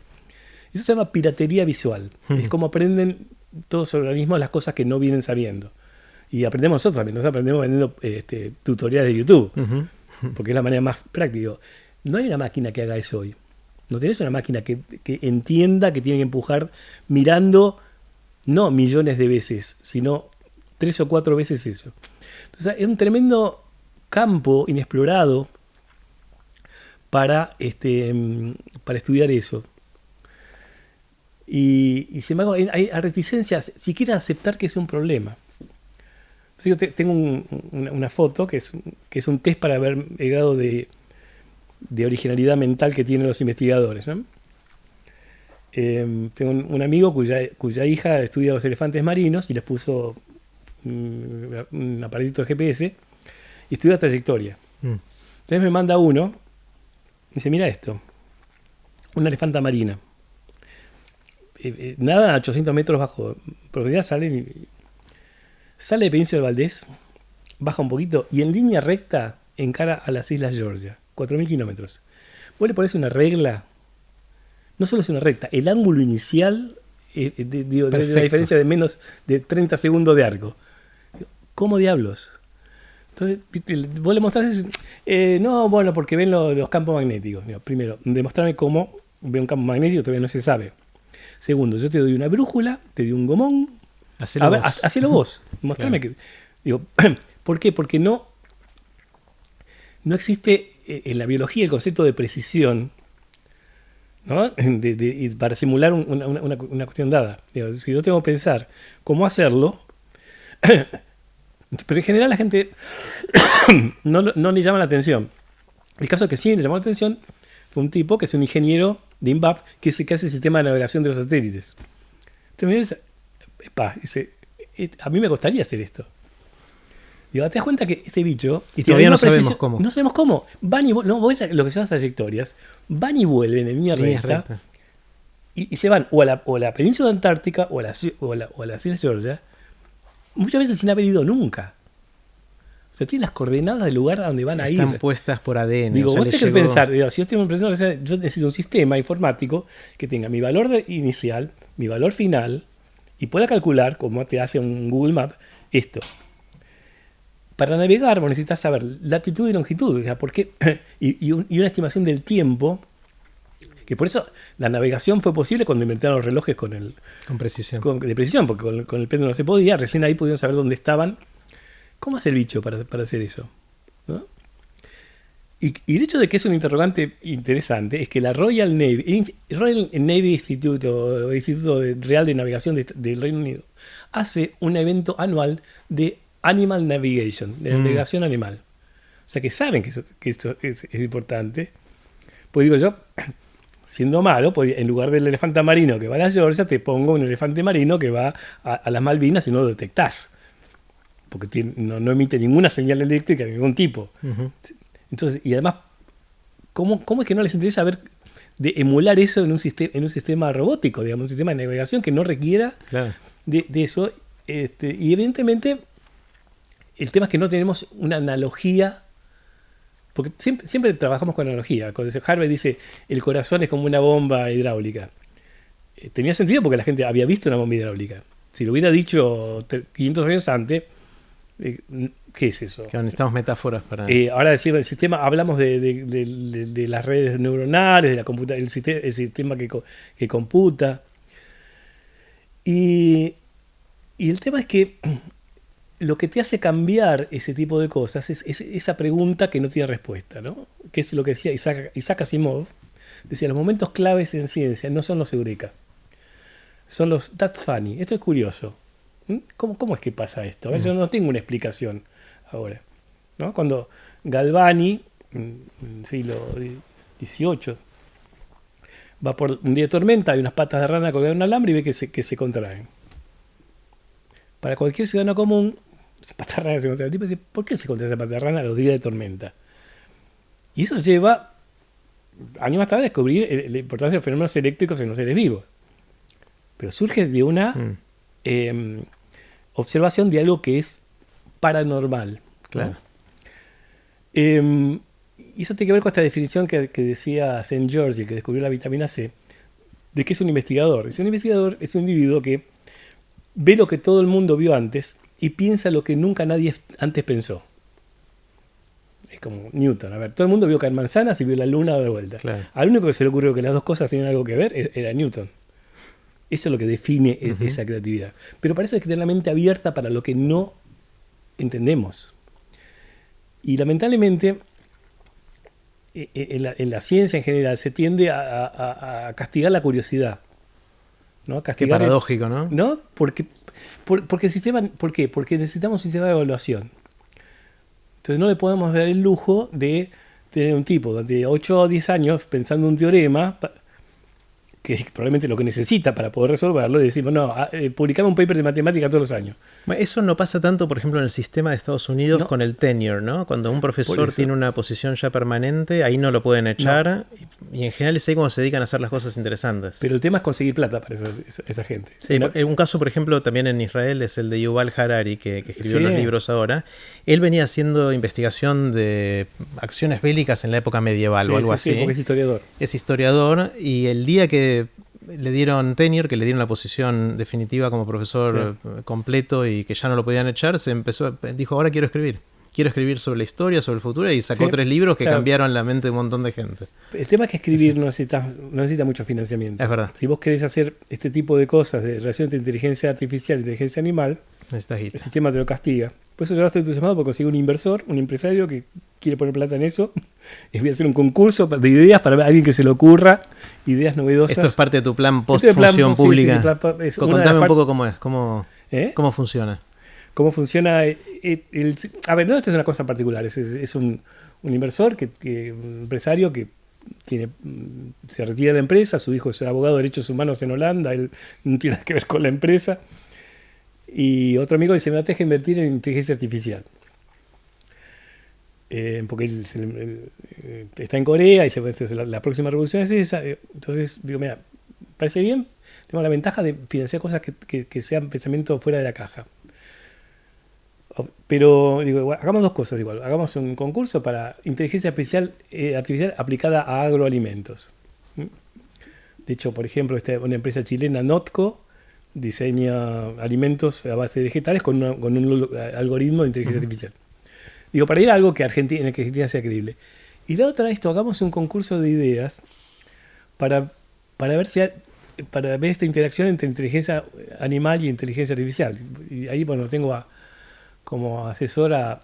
Eso se llama piratería visual. Es como aprenden todos los organismos las cosas que no vienen sabiendo. Y aprendemos nosotros también. Nosotros aprendemos vendiendo tutoriales de YouTube. Porque es la manera más práctica. No hay una máquina que haga eso hoy. No tenés una máquina que entienda que tiene que empujar mirando no millones de veces, sino 3 o 4 veces eso. Entonces es un tremendo campo inexplorado para estudiar eso. Y sin embargo hay reticencias, siquiera aceptar que es un problema. Entonces yo tengo una foto que es un test para ver el grado de originalidad mental que tienen los investigadores, ¿no? Tengo un amigo cuya hija estudia los elefantes marinos y les puso un aparatito de GPS y estudia la trayectoria. Entonces me manda uno y dice, mira esto, una elefanta marina. Nada a 800 metros bajo profundidad, sale de Península de Valdés baja un poquito y en línea recta encara a las Islas Georgia, 4.000 kilómetros. Vos le ponés una regla, no solo es una recta, el ángulo inicial de la diferencia de menos de 30 segundos de arco. ¿Cómo diablos? Entonces, vos le mostrás, no, bueno, porque ven los campos magnéticos. Mira, primero, demostrame cómo ve un campo magnético, todavía no se sabe. Segundo, yo te doy una brújula, te doy un gomón. Hacelo vos. Mostrame claro. Digo, ¿por qué? Porque no existe en la biología el concepto de precisión, ¿no? Para simular una cuestión dada. Digo, si yo tengo que pensar cómo hacerlo, pero en general la gente no le llama la atención. El caso que sí le llamó la atención fue un tipo que es un ingeniero de INVAP que hace el sistema de navegación de los satélites. Entonces me dice, a mí me costaría hacer esto. Digo, te das cuenta que este bicho... Y todavía no sabemos cómo. No sabemos cómo. Van y no, lo que son las trayectorias, van y vuelven en línea recta. Y se van o a la península antártica o a las Islas Georgia, muchas veces sin haber ido nunca. O sea, tienen las coordenadas del lugar a donde van a ir. Están puestas por ADN. Digo, vos tenés que pensar, si yo tengo yo necesito un sistema informático que tenga mi valor inicial, mi valor final, y pueda calcular, como te hace un Google Map, esto. Para navegar vos necesitas saber latitud y longitud, o sea, ¿por qué? y una estimación del tiempo, que por eso la navegación fue posible cuando inventaron los relojes con precisión. De precisión, porque con el péndulo no se podía, recién ahí pudieron saber dónde estaban. ¿Cómo hace el bicho para hacer eso? ¿No? Y el hecho de que es un interrogante interesante es que la Royal Navy Institute o Instituto Real de Navegación del Reino Unido hace un evento anual de Animal Navigation, de navegación animal. O sea que saben que esto es importante. Pues digo yo, siendo malo, en lugar del elefante marino que va a la Georgia, te pongo un elefante marino que va a las Malvinas y no lo detectás. Porque no emite ninguna señal eléctrica de ningún tipo. Uh-huh. Entonces, y además, ¿cómo es que no les interesa de emular eso en un sistema robótico, digamos, un sistema de navegación que no requiera claro. de eso? Y evidentemente, el tema es que no tenemos una analogía, porque siempre trabajamos con analogía. Cuando Harvey dice, el corazón es como una bomba hidráulica. Tenía sentido porque la gente había visto una bomba hidráulica. Si lo hubiera dicho 500 años antes, ¿qué es eso? Claro, necesitamos metáforas para... ahora decir el sistema, hablamos de las redes neuronales, de el sistema que computa. Y el tema es que lo que te hace cambiar ese tipo de cosas es esa pregunta que no tiene respuesta, ¿no? Que es lo que decía Isaac Asimov. Decía, los momentos claves en ciencia no son los eureka, son los that's funny. Esto es curioso. ¿Cómo es que pasa esto? Yo no tengo una explicación ahora, ¿no? Cuando Galvani, en el siglo XVIII, va por un día de tormenta, hay unas patas de rana colgadas en un alambre y ve que se contraen. Para cualquier ciudadano común, esa pata de rana se contrae. El tipo dice, ¿por qué se contrae esa pata de rana a los días de tormenta? Y eso lleva, años más tarde, a descubrir la importancia de los fenómenos eléctricos en los seres vivos. Pero surge de una... observación de algo que es paranormal. Claro. ¿No? Y eso tiene que ver con esta definición que decía St. George, el que descubrió la vitamina C, de que es un investigador. Un investigador es un individuo que ve lo que todo el mundo vio antes y piensa lo que nunca nadie antes pensó. Es como Newton. A ver, todo el mundo vio caer manzanas y vio la luna de vuelta. Claro. Al único que se le ocurrió que las dos cosas tenían algo que ver era Newton. Eso es lo que define esa creatividad. Pero para eso hay que tener la mente abierta para lo que no entendemos. Y lamentablemente, en la ciencia en general se tiende a castigar la curiosidad, ¿no? Qué paradójico, ¿no? ¿No? Porque el sistema, ¿por qué? Porque necesitamos un sistema de evaluación. Entonces no le podemos dar el lujo de tener un tipo durante 8 o 10 años pensando un teorema que es probablemente lo que necesita para poder resolverlo, y decimos, no, publicamos un paper de matemática todos los años. Eso no pasa tanto, por ejemplo, en el sistema de Estados Unidos con el tenure, ¿no? Cuando un profesor tiene una posición ya permanente, ahí no lo pueden echar. Y en general es ahí cuando se dedican a hacer las cosas interesantes. Pero el tema es conseguir plata para esa gente. Sí, un caso, por ejemplo, también en Israel es el de Yuval Harari, que escribió los libros ahora. Él venía haciendo investigación de acciones bélicas en la época medieval o algo así. Sí, porque es historiador. Es historiador, y el día que le dieron tenure, que le dieron la posición definitiva como profesor completo y que ya no lo podían echar, dijo, ahora quiero escribir. Quiero escribir sobre la historia, sobre el futuro, y sacó 3 libros que cambiaron la mente de un montón de gente. El tema es que escribir no necesita mucho financiamiento. Es verdad. Si vos querés hacer este tipo de cosas de relación entre inteligencia artificial e inteligencia animal, el sistema te lo castiga. Por eso yo estoy entusiasmado por conseguir un inversor, un empresario que quiere poner plata en eso. Y voy a hacer un concurso de ideas para alguien que se le ocurra, ideas novedosas. Esto es parte de tu plan post-función pública. Contame un poco cómo es, cómo funciona. ¿Cómo funciona? A ver, no, esto es una cosa particular. Es un inversor, un empresario que se retira de la empresa. Su hijo es abogado de derechos humanos en Holanda. Él no tiene nada que ver con la empresa. Y otro amigo dice, me deja invertir en inteligencia artificial. Porque él está en Corea y la próxima revolución es esa. Entonces digo, mira, parece bien. Tenemos la ventaja de financiar cosas que sean pensamiento fuera de la caja. Pero digo, hagamos 2 cosas igual. Hagamos un concurso para inteligencia artificial aplicada a agroalimentos. De hecho, por ejemplo, una empresa chilena, Notco, diseña alimentos a base de vegetales con un algoritmo de inteligencia artificial. Digo, para ir a algo en el que Argentina sea creíble. Y la otra, hagamos un concurso de ideas para ver esta interacción entre inteligencia animal y inteligencia artificial. Y ahí, bueno, tengo como asesor a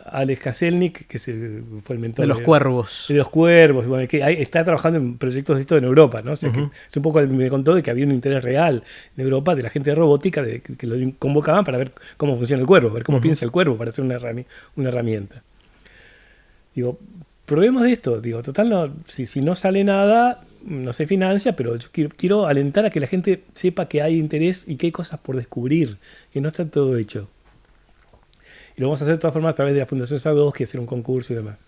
Alex Kaselnik, que fue el mentor de los cuervos. De los cuervos, bueno, que está trabajando en proyectos de esto en Europa, ¿no? O sea, que es un poco, me contó de que había un interés real en Europa de la gente de robótica, que lo convocaban para ver cómo funciona el cuervo, ver cómo piensa el cuervo para hacer una herramienta. Digo, probemos de esto. Digo, total, si no sale nada, no se financia, pero yo quiero alentar a que la gente sepa que hay interés y que hay cosas por descubrir, que no está todo hecho. Y lo vamos a hacer de todas formas a través de la Fundación SAD2, que hacer un concurso y demás.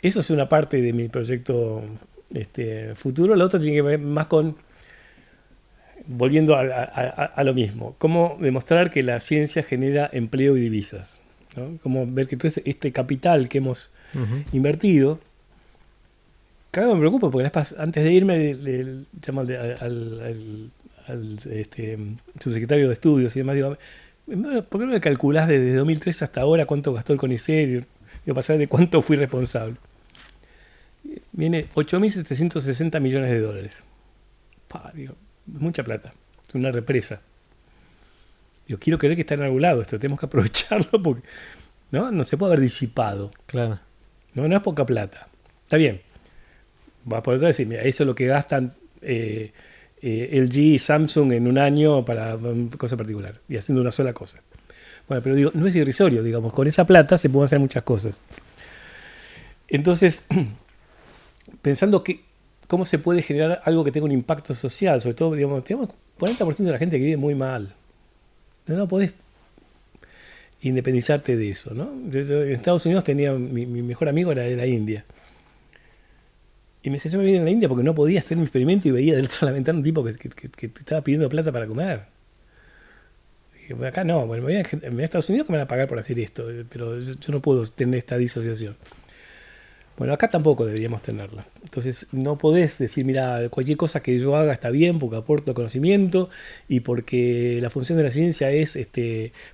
Eso es una parte de mi proyecto futuro. La otra tiene que ver más con, volviendo a lo mismo, cómo demostrar que la ciencia genera empleo y divisas, ¿no? Cómo ver que todo este capital que hemos invertido, cada vez me preocupa, porque antes de irme le llamo al subsecretario de Estudios y demás, digo, ¿por qué no me calculás desde 2003 hasta ahora cuánto gastó el CONICET? Digo, para saber de cuánto fui responsable. Viene 8.760 millones de dólares. Digo, es mucha plata. Es una represa. Digo, quiero creer que está en algún lado esto. Tenemos que aprovecharlo porque no se puede haber disipado. Claro. No es poca plata. Está bien. Vas a poder decir, mira, eso es lo que gastan LG y Samsung en un año para una cosa particular y haciendo una sola cosa. Bueno, pero digo, no es irrisorio, digamos, con esa plata se pueden hacer muchas cosas. Entonces, pensando cómo se puede generar algo que tenga un impacto social, sobre todo, digamos, tenemos 40% de la gente que vive muy mal. No podés independizarte de eso, ¿no? Yo en Estados Unidos tenía mi mejor amigo era de la India. Y me decía, yo me vine en la India porque no podía hacer mi experimento y veía del otro lado de la ventana un tipo que estaba pidiendo plata para comer. Dije, bueno, acá no, bueno, me voy a Estados Unidos que me van a pagar por hacer esto, pero yo no puedo tener esta disociación. Bueno, acá tampoco deberíamos tenerla. Entonces no podés decir, mira, cualquier cosa que yo haga está bien porque aporto conocimiento y porque la función de la ciencia es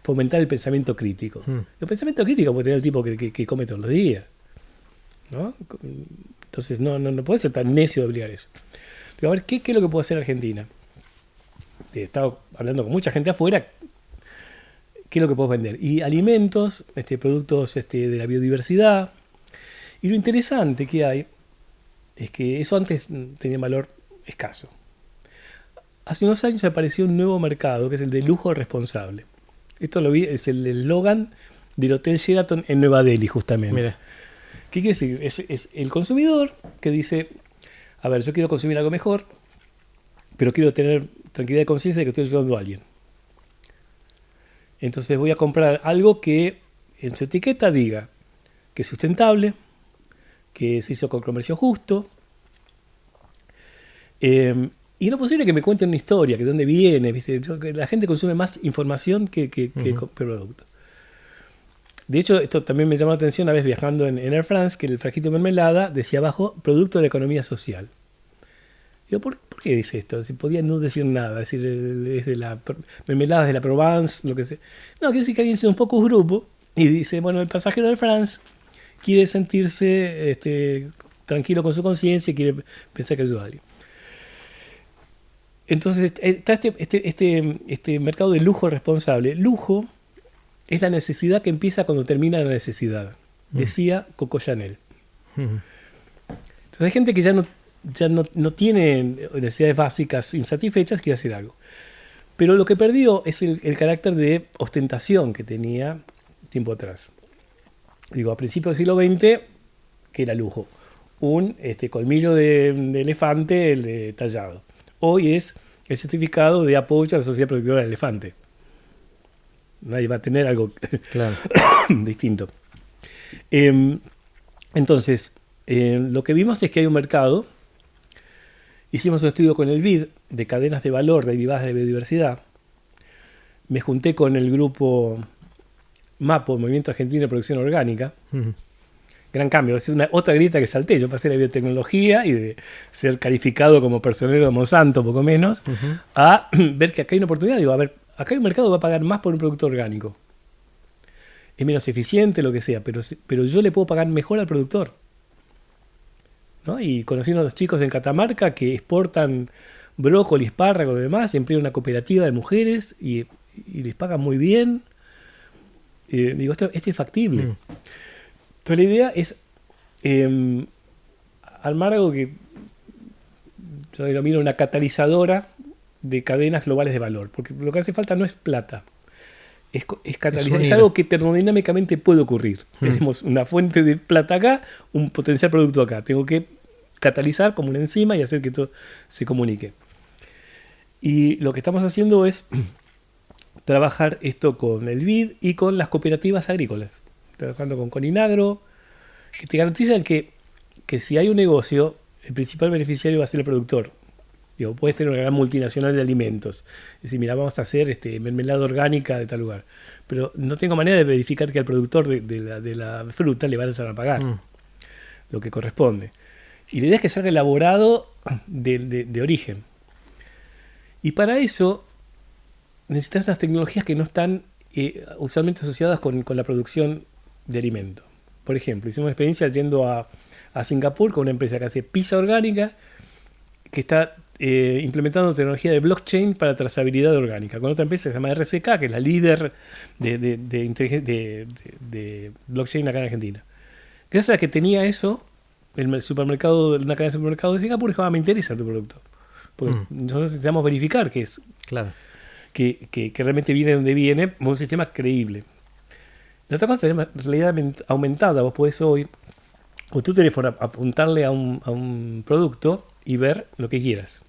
fomentar el pensamiento crítico. El pensamiento crítico puede tener el tipo que come todos los días, ¿no? Entonces no puede ser tan necio de obligar eso. Pero a ver, ¿qué es lo que puede hacer Argentina? He estado hablando con mucha gente afuera. ¿Qué es lo que puedo vender? Y alimentos, productos de la biodiversidad. Y lo interesante que hay es que eso antes tenía valor escaso. Hace unos años apareció un nuevo mercado que es el de lujo responsable. Esto lo vi, es el eslogan del Hotel Sheraton en Nueva Delhi, justamente. Mira. ¿Qué quiere decir? Es el consumidor que dice, a ver, yo quiero consumir algo mejor, pero quiero tener tranquilidad de conciencia de que estoy ayudando a alguien. Entonces voy a comprar algo que en su etiqueta diga que es sustentable, que se hizo con comercio justo. Y no es posible que me cuenten una historia, que de dónde viene, ¿viste? Que la gente consume más información que producto. De hecho, esto también me llamó la atención una vez viajando en Air France, que el frasquito de mermelada decía abajo, producto de la economía social. Digo, ¿por qué dice esto? Si podía no decir nada, es decir, es de la mermelada de la Provence, lo que sea. No, quiere decir que alguien se un poco grupo y dice, bueno, el pasajero de Air France quiere sentirse tranquilo con su conciencia y quiere pensar que ayuda a alguien. Entonces está este mercado de lujo responsable. Lujo es la necesidad que empieza cuando termina la necesidad, decía Coco Chanel. Entonces hay gente que ya no tiene necesidades básicas insatisfechas, quiere hacer algo. Pero lo que perdió es el carácter de ostentación que tenía tiempo atrás. Digo, a principios del siglo XX, que era lujo. Un colmillo de elefante tallado. Hoy es el certificado de apoyo a la Sociedad Protectora del Elefante. Nadie va a tener algo claro. distinto. Entonces, lo que vimos es que hay un mercado. Hicimos un estudio con el BID de cadenas de valor derivadas de biodiversidad. Me junté con el grupo MAPO, Movimiento Argentino de Producción Orgánica. Gran cambio, es otra grieta que salté. Yo pasé de biotecnología y de ser calificado como personero de Monsanto, poco menos, a ver que acá hay una oportunidad. Digo, a ver, acá hay un mercado que va a pagar más por un producto orgánico. Es menos eficiente, lo que sea, pero yo le puedo pagar mejor al productor, ¿no? Y conocí a unos chicos en Catamarca que exportan brócoli, espárragos y demás, emplean una cooperativa de mujeres y les pagan muy bien. Digo, esto es factible. Entonces la idea es armar algo que yo denomino una catalizadora de cadenas globales de valor, porque lo que hace falta no es plata, es catalizar, es algo que termodinámicamente puede ocurrir. Tenemos una fuente de plata acá, un potencial producto acá, tengo que catalizar como una enzima y hacer que todo se comunique. Y lo que estamos haciendo es trabajar esto con el BID y con las cooperativas agrícolas. Trabajando con Coninagro, que te garantizan que si hay un negocio, el principal beneficiario va a ser el productor. Digo, puedes tener una gran multinacional de alimentos. Es decir, mira, vamos a hacer mermelada orgánica de tal lugar. Pero no tengo manera de verificar que al productor de la fruta le van a pagar lo que corresponde. Y la idea es que salga elaborado de origen. Y para eso necesitas unas tecnologías que no están usualmente asociadas con la producción de alimentos. Por ejemplo, hicimos una experiencia yendo a Singapur con una empresa que hace pizza orgánica, que está implementando tecnología de blockchain para trazabilidad orgánica, con otra empresa que se llama RCK, que es la líder de blockchain acá en Argentina. Gracias a que tenía eso, una cadena de supermercado de Singapur dijo, me interesa tu producto. Porque nosotros necesitamos verificar que es claro. que realmente viene de donde viene, un sistema creíble. La otra cosa es la realidad aumentada. Vos podés hoy, con tu teléfono, apuntarle a un producto y ver lo que quieras.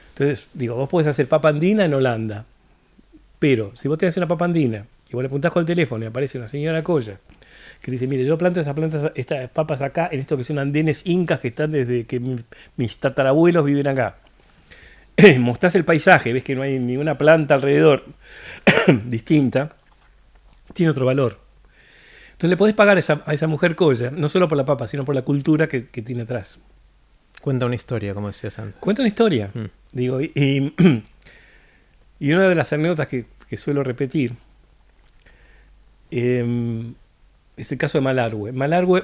Entonces, digo, vos podés hacer papa andina en Holanda, pero si vos te haces una papa andina y vos le apuntás con el teléfono y aparece una señora Coya que dice, mire, yo planto estas papas acá en esto que son andenes incas que están desde que mis tatarabuelos viven acá. Mostrás el paisaje, ves que no hay ninguna planta alrededor distinta, tiene otro valor. Entonces le podés pagar a esa mujer Coya, no solo por la papa, sino por la cultura que tiene atrás. Cuenta una historia, como decías antes. Cuenta una historia. Digo, y una de las anécdotas que suelo repetir es el caso de Malargüe. Malargüe,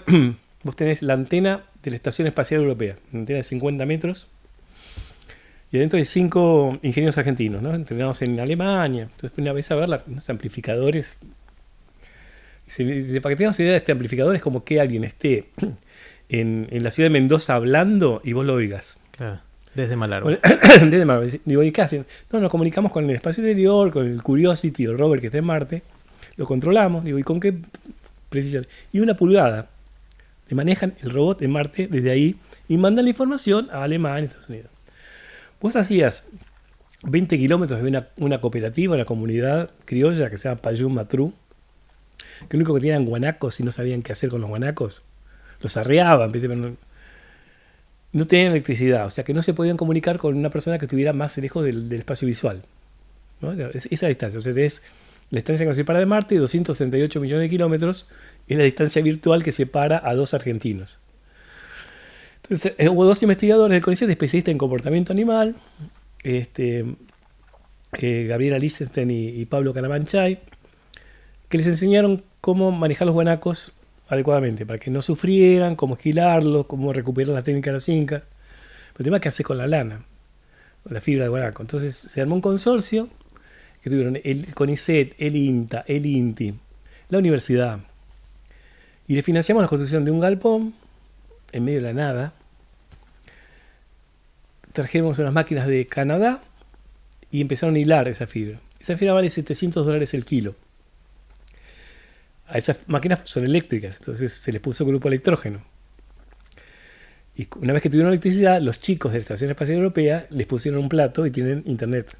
vos tenés la antena de la Estación Espacial Europea, una antena de 50 metros, y adentro hay 5 ingenieros argentinos, ¿no? Entrenados en Alemania. Entonces fui una vez a ver los amplificadores. Para que tengamos idea de este amplificador, es como que alguien esté en la ciudad de Mendoza hablando y vos lo oigas. Claro, desde Malargüe. Desde Malargüe. Digo, ¿y qué hacen? No, nos comunicamos con el espacio exterior, con el Curiosity, el rover que está en Marte. Lo controlamos. Digo, ¿y con qué precisión? Y 1 pulgada. Le manejan el robot en Marte desde ahí y mandan la información a Alemania, Estados Unidos. Vos hacías 20 kilómetros de una cooperativa, una comunidad criolla que se llama Payún Matru, que lo único que tenían guanacos y no sabían qué hacer con los guanacos. los arreaban, ¿viste? Pero no tenían electricidad, o sea que no se podían comunicar con una persona que estuviera más lejos del espacio visual, ¿no? Esa distancia, o sea, es la distancia que nos separa de Marte, 238 millones de kilómetros, es la distancia virtual que separa a dos argentinos. Entonces, hubo dos investigadores del CONICET, especialistas en comportamiento animal, Gabriela Lichtenstein y Pablo Carabanchay, que les enseñaron cómo manejar los guanacos adecuadamente, para que no sufrieran, cómo esquilarlos, cómo recuperar la técnica de los incas. Pero el tema es qué hacer con la lana, con la fibra de guanaco. Entonces se armó un consorcio que tuvieron el CONICET, el INTA, el INTI, la universidad. Y le financiamos la construcción de un galpón en medio de la nada. Trajimos unas máquinas de Canadá y empezaron a hilar esa fibra. Esa fibra vale $700 el kilo. A esas máquinas son eléctricas, entonces se les puso grupo electrógeno. Y una vez que tuvieron electricidad, los chicos de la Estación Espacial Europea les pusieron un plato y tienen internet.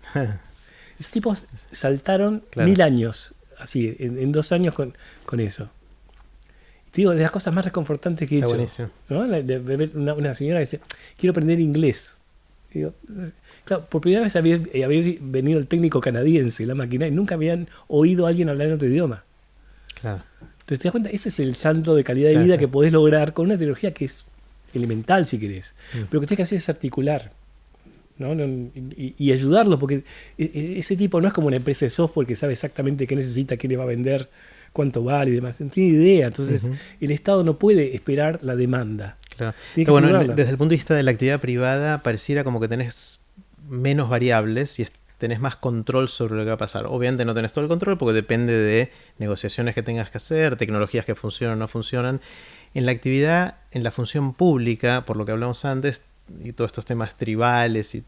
Esos tipos saltaron 1000 años, así, en 2 años con eso. Y te digo, de las cosas más reconfortantes que he hecho. ¿No? De ver una señora que dice, quiero aprender inglés. Y digo, claro, por primera vez había venido el técnico canadiense, la máquina, y nunca habían oído a alguien hablar en otro idioma. Claro. Entonces te das cuenta, ese es el salto de calidad de vida que podés lograr con una tecnología que es elemental, si querés. Pero lo que tienes que hacer es articular, ¿no? Y ayudarlo, porque ese tipo no es como una empresa de software que sabe exactamente qué necesita, qué le va a vender, cuánto vale y demás. No tiene idea. Entonces el Estado no puede esperar la demanda. Claro. Bueno, desde el punto de vista de la actividad privada, pareciera como que tenés menos variables y tenés más control sobre lo que va a pasar. Obviamente no tenés todo el control porque depende de negociaciones que tengas que hacer, tecnologías que funcionan o no funcionan. En la actividad, en la función pública, por lo que hablamos antes, y todos estos temas tribales y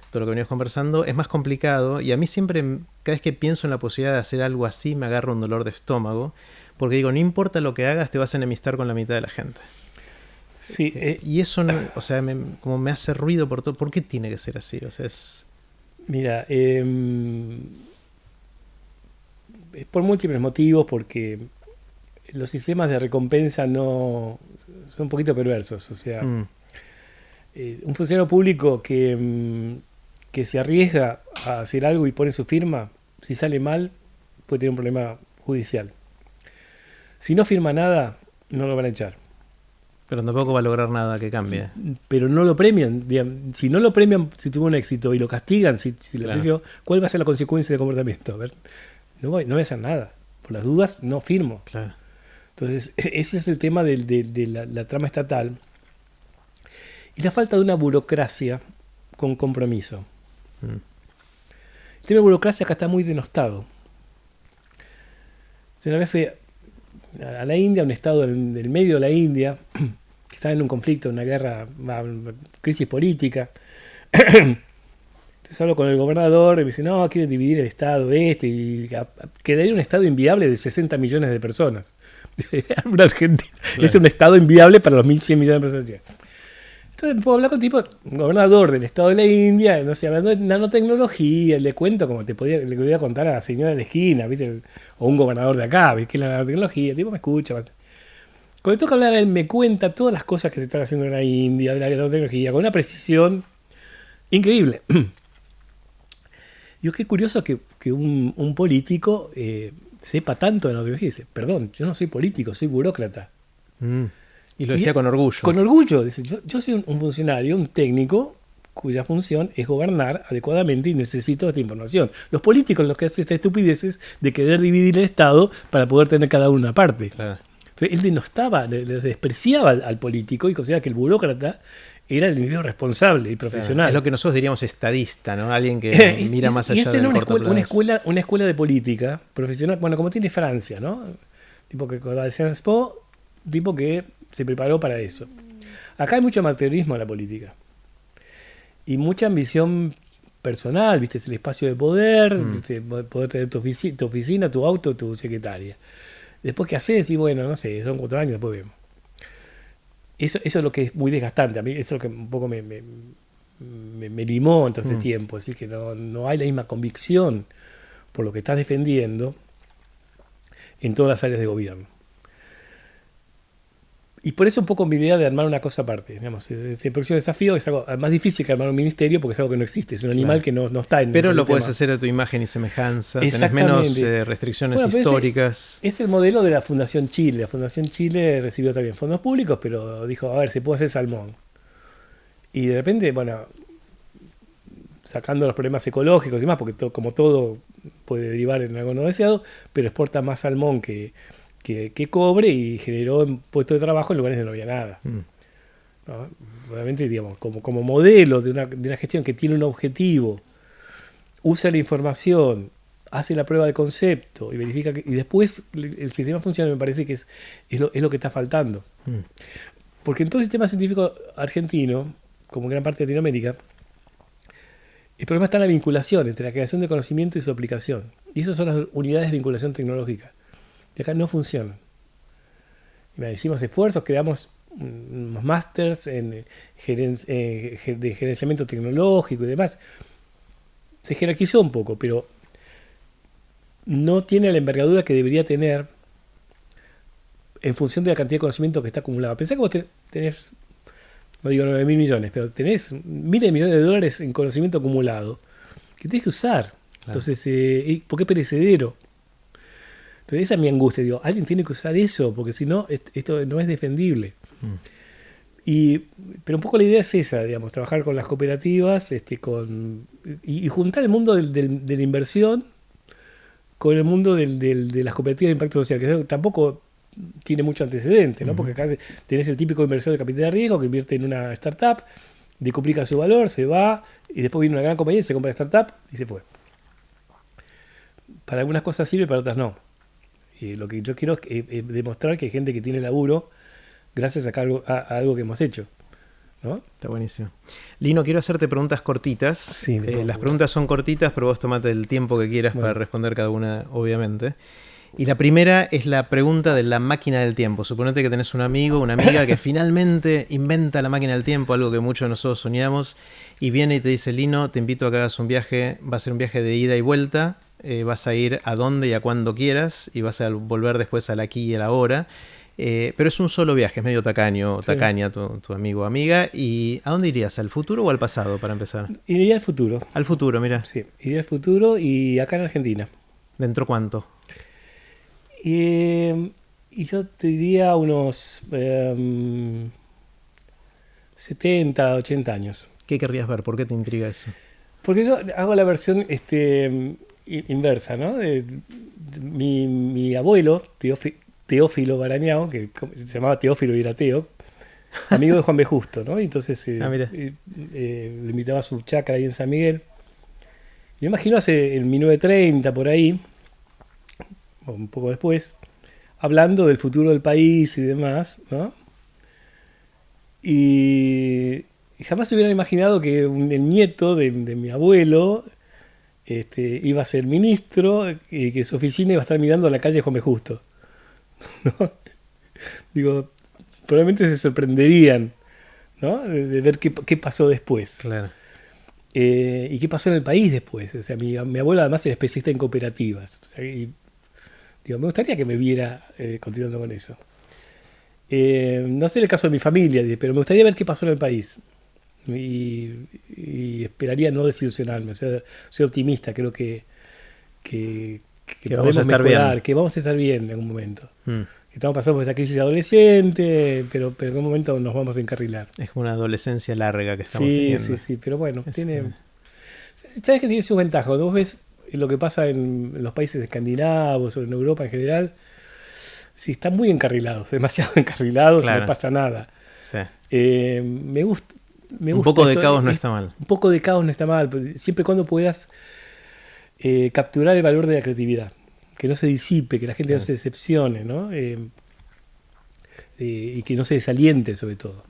todo lo que venimos conversando, es más complicado. Y a mí siempre, cada vez que pienso en la posibilidad de hacer algo así, me agarra un dolor de estómago. Porque digo, no importa lo que hagas, te vas a enemistar con la mitad de la gente. Sí, y eso, o sea, como me hace ruido por todo. ¿Por qué tiene que ser así? O sea, Mira, es por múltiples motivos, porque los sistemas de recompensa no son un poquito perversos. O sea, un funcionario público que se arriesga a hacer algo y pone su firma, si sale mal, puede tener un problema judicial. Si no firma nada, no lo van a echar. Pero tampoco va a lograr nada que cambie. Pero no lo premian. Digamos, si no lo premian si tuvo un éxito y lo castigan, si lo premió, ¿cuál va a ser la consecuencia de comportamiento? A ver, no voy a hacer nada. Por las dudas, no firmo. Claro. Entonces, ese es el tema de la trama estatal. Y la falta de una burocracia con compromiso. El tema de burocracia acá está muy denostado. Yo una vez fui a la India, un estado del medio de la India, que estaba en un conflicto, una guerra, una crisis política. Entonces hablo con el gobernador y me dice, no, quieren dividir el estado y quedaría un estado inviable de 60 millones de personas. Una Argentina. Claro. Es un estado inviable para los 1.100 millones de personas. Entonces puedo hablar con tipo gobernador del estado de la India, no sé, hablando de nanotecnología, le cuento como le podía contar a la señora de la esquina, ¿viste? O un gobernador de acá, ¿viste? Que es la nanotecnología, el tipo me escucha. Cuando toca hablar, él me cuenta todas las cosas que se están haciendo en la India, de la nanotecnología, con una precisión increíble. Yo qué curioso que un político sepa tanto de nanotecnología y dice, perdón, yo no soy político, soy burócrata. Y lo decía con orgullo. Con orgullo. Dice, yo soy un funcionario, un técnico, cuya función es gobernar adecuadamente y necesito esta información. Los políticos los que hacen estas estupideces de querer dividir el Estado para poder tener cada uno una parte. Claro. Entonces, él denostaba, le despreciaba al político y consideraba que el burócrata era el individuo responsable y profesional. Claro. Es lo que nosotros diríamos estadista, ¿no? Alguien que mira más allá del corto plazo. Una escuela de política profesional, bueno, como tiene Francia, ¿no? Tipo que con la de Sciences Po, tipo que se preparó para eso. Acá hay mucho amateurismo en la política. Y mucha ambición personal, ¿viste? Es el espacio de poder, ¿viste? Poder tener tu oficina, tu auto, tu secretaria. Después, ¿qué haces? Y bueno, no sé, son 4 años, después vemos. Eso es lo que es muy desgastante. A mí eso es lo que un poco me limó en todo este tiempo. Es decir, que no hay la misma convicción por lo que estás defendiendo en todas las áreas de gobierno. Y por eso un poco mi idea de armar una cosa aparte. Digamos, este próximo desafío es algo más difícil que armar un ministerio porque es algo que no existe. Es un animal que no está en Pero el lo puedes tema. hacer a tu imagen y semejanza. Tenés menos restricciones Bueno, pero históricas. es el modelo de la Fundación Chile. La Fundación Chile recibió también fondos públicos, pero dijo, a ver, se puede hacer salmón. Y de repente, bueno, sacando los problemas ecológicos y demás, porque como todo puede derivar en algo no deseado, pero exporta más salmón que cobre y generó puestos de trabajo en lugares donde no había nada. ¿No? Obviamente, digamos, como modelo de una gestión que tiene un objetivo, usa la información, hace la prueba de concepto y verifica y después el sistema funciona, me parece que es lo que está faltando. Porque en todo el sistema científico argentino, como en gran parte de Latinoamérica, el problema está en la vinculación entre la creación de conocimiento y su aplicación. Y esas son las unidades de vinculación tecnológica. Y acá no funcionan. Hicimos esfuerzos, creamos unos másters de gerenciamiento tecnológico y demás. Se jerarquizó un poco, pero no tiene la envergadura que debería tener en función de la cantidad de conocimiento que está acumulado. Pensá que vos tenés, no digo 9.000 millones, pero tenés miles de millones de dólares en conocimiento acumulado que tenés que usar. Claro. Entonces, ¿por qué perecedero? Entonces esa es mi angustia, digo, alguien tiene que usar eso, porque si no, esto no es defendible. Pero un poco la idea es esa, digamos, trabajar con las cooperativas y juntar el mundo de la inversión con el mundo de las cooperativas de impacto social, que tampoco tiene mucho antecedente, ¿no? Porque acá tenés el típico inversor de capital de riesgo que invierte en una startup, decuplica su valor, se va, y después viene una gran compañía y se compra la startup y se fue. Para algunas cosas sirve, para otras no. Lo que yo quiero es demostrar que hay gente que tiene laburo gracias a algo que hemos hecho, ¿no? Está buenísimo. Lino, quiero hacerte preguntas cortitas. Sí, las preguntas son cortitas, pero vos tomate el tiempo que quieras para responder cada una, obviamente. Y la primera es la pregunta de la máquina del tiempo. Suponete que tenés un amigo, una amiga que finalmente inventa la máquina del tiempo, algo que muchos de nosotros soñamos, y viene y te dice, Lino, te invito a que hagas un viaje, va a ser un viaje de ida y vuelta, vas a ir a donde y a cuando quieras, y vas a volver después al aquí y al ahora. Pero es un solo viaje, es medio tacaña tu amigo o amiga. ¿Y a dónde irías? ¿Al futuro o al pasado, para empezar? Iría al futuro. Al futuro, mira. Sí, iría al futuro y acá en Argentina. ¿Dentro cuánto? Y yo te diría unos 70, 80 años. ¿Qué querrías ver? ¿Por qué te intriga eso? Porque yo hago la versión inversa, ¿no? Mi abuelo, Teófilo Barañao, que se llamaba Teófilo y era Teo, amigo de Juan B. Justo, ¿no? Y entonces le invitaba a su chacra ahí en San Miguel. Y me imagino en 1930, por ahí, o un poco después, hablando del futuro del país y demás, ¿no? Y jamás se hubieran imaginado que el nieto de mi abuelo iba a ser ministro y que su oficina iba a estar mirando a la calle Juan B. Justo, ¿no? Digo, probablemente se sorprenderían, ¿no? De ver qué pasó después. Claro. Y qué pasó en el país después. O sea, mi abuelo además era especialista en cooperativas. O sea, me gustaría que me viera continuando con eso. No sé el caso de mi familia, pero me gustaría ver qué pasó en el país. Y esperaría no desilusionarme. O sea, soy optimista, creo que vamos a estar mejorar, bien. Que vamos a estar bien en algún momento. Que estamos pasando por esta crisis adolescente, pero en algún momento nos vamos a encarrilar. Es como una adolescencia larga que estamos teniendo. Sí, pero bueno, ¿sabes que tiene sus ventajas? Cuando vos ves lo que pasa en los países escandinavos o en Europa en general, sí, están muy encarrilados, demasiado encarrilados, claro. Y no pasa nada. Sí. Me gusta. Un poco de caos no está mal. Un poco de caos no está mal, siempre y cuando puedas capturar el valor de la creatividad, que no se disipe, que la gente no se decepcione, ¿no? Y que no se desaliente, sobre todo.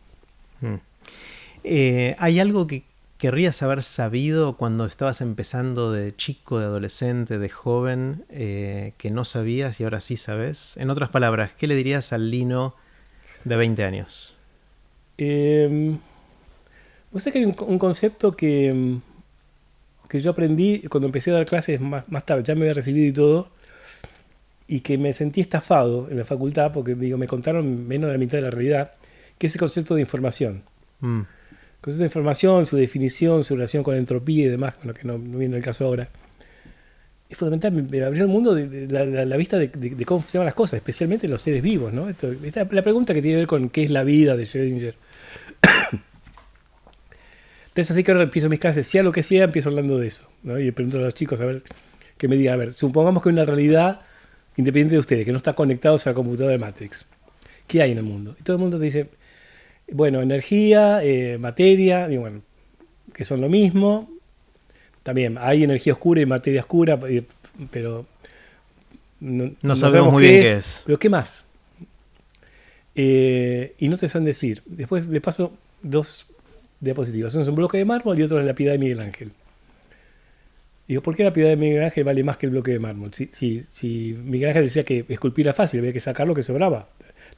¿Hay algo que querrías haber sabido cuando estabas empezando de chico, de adolescente, de joven, que no sabías y ahora sí sabes? En otras palabras, ¿qué le dirías al Lino de 20 años? Vos sabés que hay un concepto que yo aprendí cuando empecé a dar clases más tarde, ya me había recibido y todo, y que me sentí estafado en la facultad porque digo, me contaron menos de la mitad de la realidad, que es el concepto de información. Mm. El concepto de información, su definición, su relación con la entropía y demás, con lo que no viene el caso ahora. Es fundamental, me abrió el mundo de la vista de cómo funcionan las cosas, especialmente los seres vivos, ¿no? La pregunta que tiene que ver con qué es la vida de Schrödinger. Entonces así que ahora empiezo mis clases, sea lo que sea, empiezo hablando de eso, ¿no? Y le pregunto a los chicos a ver, que me digan, a ver, supongamos que hay una realidad independiente de ustedes, que no está conectado a la computadora de Matrix. ¿Qué hay en el mundo? Y todo el mundo te dice, bueno, energía, materia, y bueno, que son lo mismo. También hay energía oscura y materia oscura, pero no sabemos muy bien qué es. Pero ¿qué más? Y no te saben decir. Después le paso 2 diapositivas. Uno es un bloque de mármol y otro es la piedad de Miguel Ángel. Digo, ¿por qué la piedad de Miguel Ángel vale más que el bloque de mármol? Si Miguel Ángel decía que esculpir era fácil, había que sacar lo que sobraba.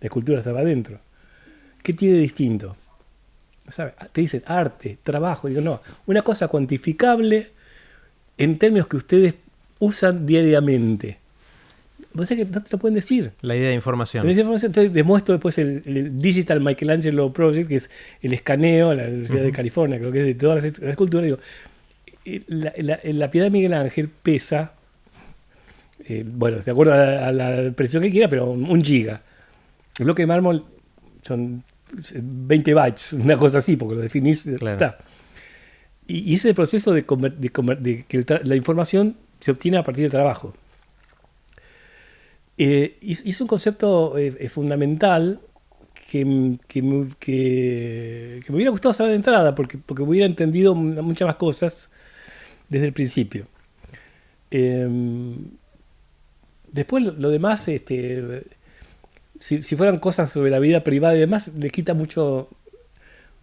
La escultura estaba adentro. ¿Qué tiene de distinto? ¿Sabe? Te dicen arte, trabajo. Digo, no, una cosa cuantificable en términos que ustedes usan diariamente. O sea que no te lo pueden decir. La idea de información. Entonces demuestro después el Digital Michelangelo Project, que es el escaneo a la Universidad de California, creo que es de todas las esculturas. Digo, la piedad de Miguel Ángel pesa, bueno, de acuerdo a la presión que quiera, pero 1 giga. El bloque de mármol son 20 bytes, una cosa así, porque lo definís. Claro. Está. Y ese es el proceso de que la información se obtiene a partir del trabajo. Y es un concepto fundamental que me hubiera gustado saber de entrada, porque me hubiera entendido muchas más cosas desde el principio. Después lo demás, si fueran cosas sobre la vida privada y demás, le quita mucho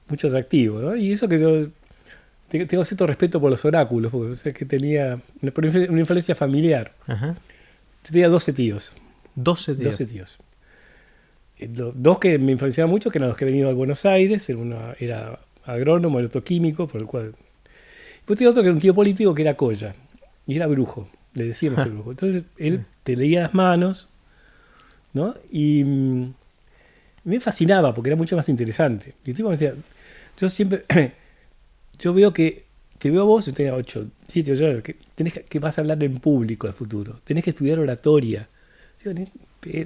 atractivo, ¿no? Y eso que yo tengo cierto respeto por los oráculos, porque sé que tenía una influencia familiar. Ajá. Yo tenía 12 tíos. 12 tíos. 12 tíos. 2 que me influenciaban mucho, que eran los que venían a Buenos Aires. Uno era agrónomo, el otro químico, por el cual... Después tenía otro que era un tío político, que era Colla. Y era brujo. Le decíamos el brujo. Entonces él te leía las manos, ¿no? Y me fascinaba, porque era mucho más interesante. Y el tipo me decía, yo veo que te veo a vos, yo tenía 8, 7, 8 años, que vas a hablar en público al futuro. Tenés que estudiar oratoria. Digo,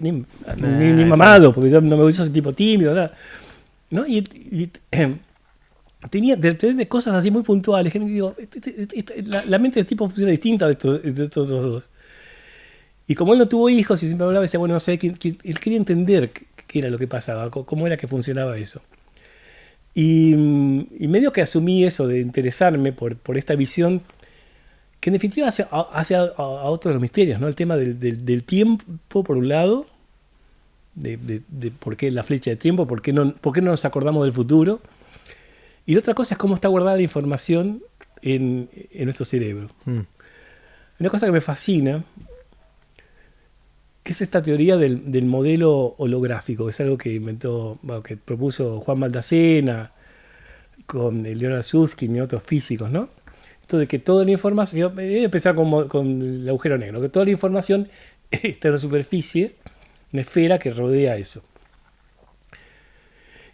ni mamado, porque yo no me gusta ese tipo tímido, nada. ¿No? Y tenía de cosas así muy puntuales que me digo, la mente del tipo funciona distinta de estos 2. Y como él no tuvo hijos y siempre hablaba, decía, bueno, no sé, él quería entender qué era lo que pasaba, cómo era que funcionaba eso. Y medio que asumí eso de interesarme por esta visión que en definitiva hace a otro de los misterios, ¿no? El tema del tiempo, por un lado, de por qué la flecha de tiempo, por qué no nos acordamos del futuro. Y la otra cosa es cómo está guardada la información en nuestro cerebro. Una cosa que me fascina, que es esta teoría del modelo holográfico, que es algo que que propuso Juan Maldacena con Leonard Susskind y otros físicos, ¿no? Esto de que toda la información, voy a empezar con el agujero negro, que toda la información está en la superficie, una esfera que rodea eso.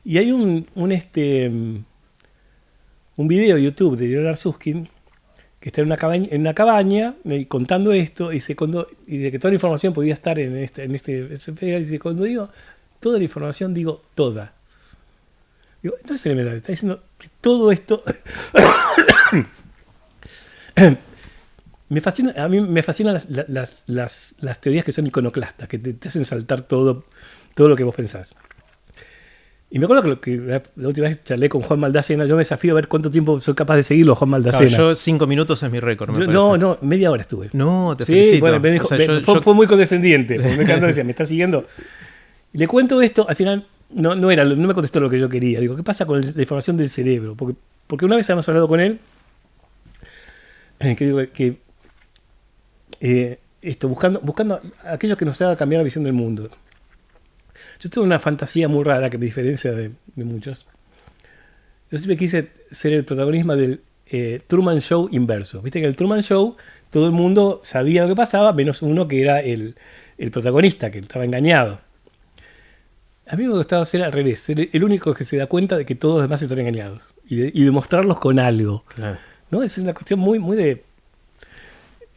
Y hay un video de YouTube de Leonard Susskind que está en una cabaña contando esto, y dice que toda la información podía estar en esta esfera, y dice, cuando digo toda la información, digo toda. Digo, no es elemental, está diciendo que todo esto... A mí me fascinan las teorías que son iconoclastas, que te hacen saltar todo lo que vos pensás. Y me acuerdo que la última vez charlé con Juan Maldacena. Yo me desafío a ver cuánto tiempo soy capaz de seguirlo, Juan Maldacena. Claro, yo 5 minutos es mi récord, me parece. No, media hora estuve. No, te felicito. Bueno, me dijo, fue muy condescendiente. Me encantó, decía, me está siguiendo. Y le cuento esto, al final no me contestó lo que yo quería. Digo, ¿qué pasa con la información del cerebro? Porque una vez habíamos hablado con él, que digo que buscando a aquellos que nos hagan cambiar la visión del mundo. Yo tengo una fantasía muy rara que me diferencia de muchos. Yo siempre quise ser el protagonista del Truman Show inverso. Viste que en el Truman Show todo el mundo sabía lo que pasaba, menos uno que era el el protagonista, que estaba engañado. A mí me gustaba ser al revés, ser el único que se da cuenta de que todos los demás están engañados y demostrarlos con algo. Claro. ¿No? Es una cuestión muy, muy de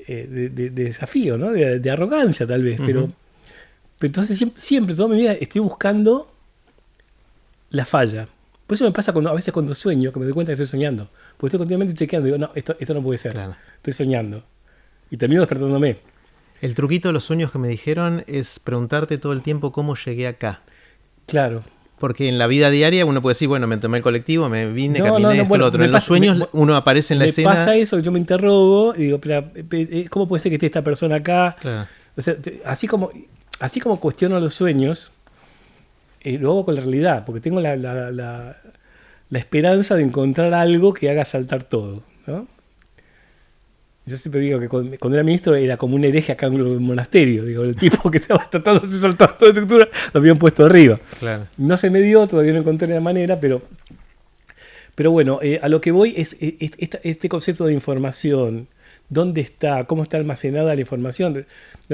desafío, ¿no? De arrogancia tal vez, pero entonces siempre, toda mi vida estoy buscando la falla. Por eso me pasa a veces cuando sueño, que me doy cuenta que estoy soñando, porque estoy continuamente chequeando y digo, no, esto no puede ser, Claro. estoy soñando. Y termino despertándome. El truquito de los sueños que me dijeron es preguntarte todo el tiempo cómo llegué acá. Claro. Porque en la vida diaria uno puede decir, bueno, me tomé el colectivo, me vine, No, caminé, esto, bueno, lo otro. En los sueños uno aparece en la escena. Me pasa eso, yo me interrogo y digo, pero, ¿cómo puede ser que esté esta persona acá? Claro. O sea, así como cuestiono los sueños, lo hago con la realidad, porque tengo la esperanza de encontrar algo que haga saltar todo, ¿no? Yo siempre digo que cuando era ministro era como un hereje acá en un monasterio. Digo, el tipo que estaba tratando de soltar toda la estructura lo habían puesto arriba. Claro. No se me dio, todavía no encontré la manera, pero bueno, a lo que voy es este concepto de información. ¿Dónde está? ¿Cómo está almacenada la información? Una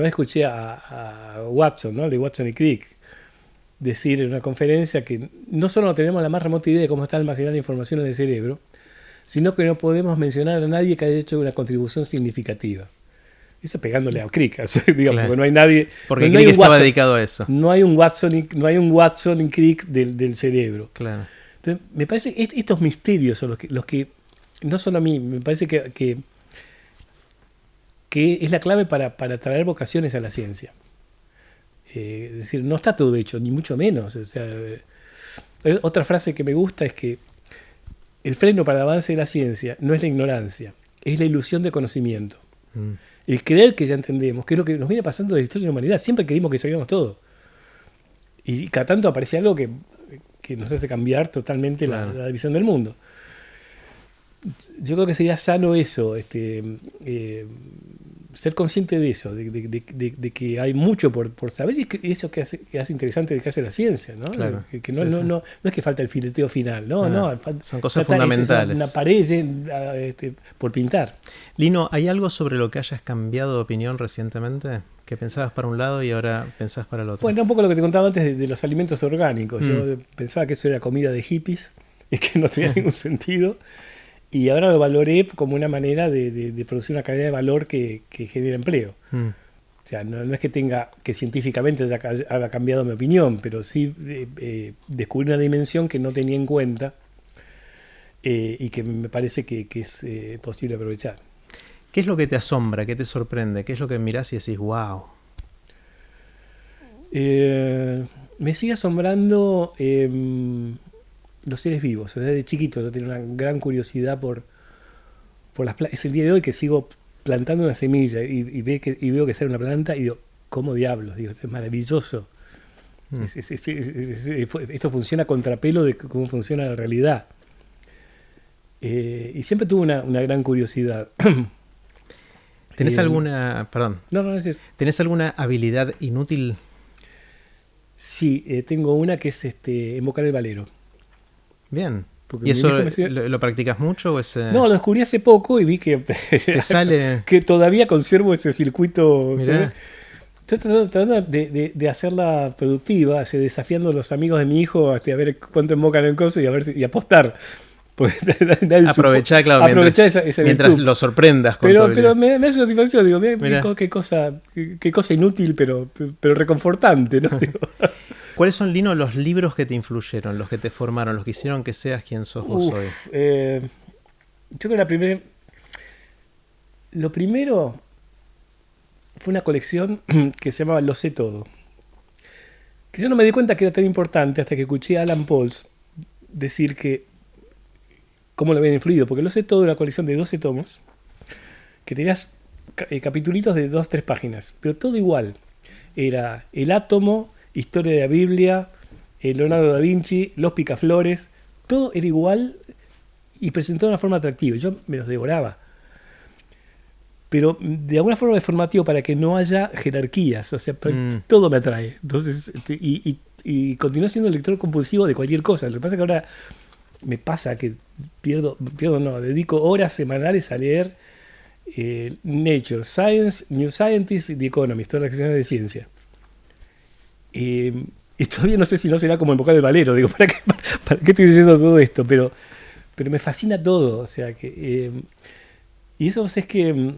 vez escuché a Watson, ¿no? De Watson y Crick, decir en una conferencia que no solo no tenemos la más remota idea de cómo está almacenada la información en el cerebro, sino que no podemos mencionar a nadie que haya hecho una contribución significativa. Eso pegándole a Crick, digamos, Claro. porque no hay nadie... Porque no Crick hay un estaba Watson, dedicado a eso. no hay un Watson y Crick del cerebro. Claro. Entonces, me parece que estos misterios son los que no solo a mí, me parece que es la clave para traer vocaciones a la ciencia. Es decir, no está todo hecho, ni mucho menos. O sea, otra frase que me gusta es que el freno para el avance de la ciencia no es la ignorancia, es la ilusión de conocimiento. El creer que ya entendemos, que es lo que nos viene pasando de la historia de la humanidad. Siempre creímos que sabíamos todo. Y cada tanto aparece algo que nos hace cambiar totalmente Claro. la visión del mundo. Yo creo que sería sano eso, ser consciente de eso, de que hay mucho por saber, y que eso que hace interesante de que hace la ciencia, ¿no? Claro. Que no es que falta el fileteo final, no, son cosas falta fundamentales. una pared por pintar. Lino, ¿hay algo sobre lo que hayas cambiado de opinión recientemente? Que pensabas para un lado y ahora pensás para el otro. Bueno, un poco lo que te contaba antes de los alimentos orgánicos. Yo pensaba que eso era comida de hippies y que no tenía ningún sentido. Y ahora lo valoré como una manera de producir una cadena de valor que genera empleo. O sea, no es que científicamente haya cambiado mi opinión, pero sí descubrí una dimensión que no tenía en cuenta y que me parece que es posible aprovechar. ¿Qué es lo que te asombra? ¿Qué te sorprende? ¿Qué es lo que mirás y decís, wow? Me sigue asombrando los seres vivos. O sea, desde chiquito yo tenía una gran curiosidad por las plantas. Es el día de hoy que sigo plantando una semilla y veo que sale una planta y digo, ¿cómo diablos? Digo, esto es maravilloso. Esto funciona a contrapelo de cómo funciona la realidad. Y siempre tuve una gran curiosidad. ¿Tenés alguna, perdón, No, es eso. ¿tenés alguna habilidad inútil? Sí, tengo una que es embocar el valero. Bien. Porque ¿Y mi eso viejo me decía- lo practicas mucho o es, No, lo descubrí hace poco y vi que, te sale? que todavía conservo ese circuito. Mirá. Estoy tratando de hacerla productiva, desafiando a los amigos de mi hijo a ver cuánto embocan el coso y apostar. Pues, Aprovechá, claro, aprovechar esa mientras virtud. lo sorprendas con tu Pero habilidad. me hace satisfacción, digo, Mirá. mira qué cosa inútil, pero reconfortante, ¿no? Digo, ¿Cuáles son, Lino, los libros que te influyeron, los que te formaron, los que hicieron que seas quien sos vos hoy? Yo creo que lo primero fue una colección que se llamaba Lo sé todo. Que yo no me di cuenta que era tan importante hasta que escuché a Alan Pauls decir que cómo lo habían influido, porque Lo sé todo era una colección de 12 tomos que tenías capitulitos de 2-3 páginas, pero todo igual. Era el átomo, historia de la Biblia, Leonardo da Vinci, los picaflores, todo era igual y presentado de una forma atractiva. Yo me los devoraba. Pero de alguna forma es formativo para que no haya jerarquías, o sea, todo me atrae. Entonces, y continúo siendo lector compulsivo de cualquier cosa. Lo que pasa es que ahora me pasa que dedico horas semanales a leer Nature, Science, New Scientist y The Economist, todas las secciones de ciencia. Y todavía no sé si no será como invocar el valero, digo, ¿para qué estoy diciendo todo esto? Pero me fascina todo, o sea, y eso es que,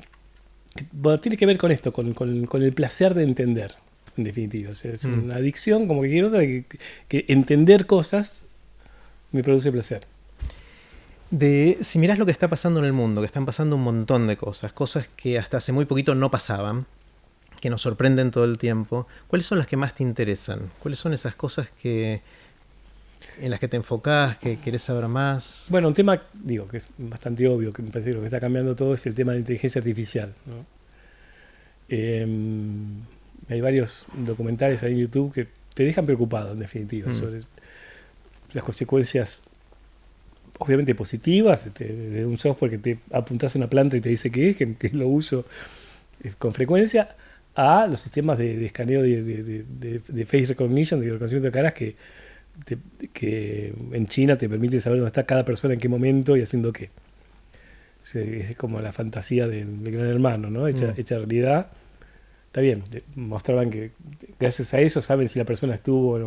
bueno, tiene que ver con esto, con el placer de entender, en definitiva. O sea, es una adicción, como que quiero que entender cosas me produce placer. Si mirás lo que está pasando en el mundo, que están pasando un montón de cosas que hasta hace muy poquito no pasaban, que nos sorprenden todo el tiempo, ¿cuáles son las que más te interesan? ¿Cuáles son esas cosas en las que te enfocás, que querés saber más? Bueno, un tema, digo, que es bastante obvio, que me parece que lo que está cambiando todo es el tema de la inteligencia artificial, ¿no? Hay varios documentales ahí en YouTube que te dejan preocupado, en definitiva, sobre las consecuencias, obviamente positivas, de un software que te apuntás a una planta y te dice que lo uso con frecuencia, a los sistemas de escaneo de face recognition, de reconocimiento de caras, que en China te permite saber dónde está cada persona, en qué momento y haciendo qué. Es como la fantasía del Gran Hermano, ¿no? Hecha realidad. Está bien, mostraban que gracias a eso saben si la persona estuvo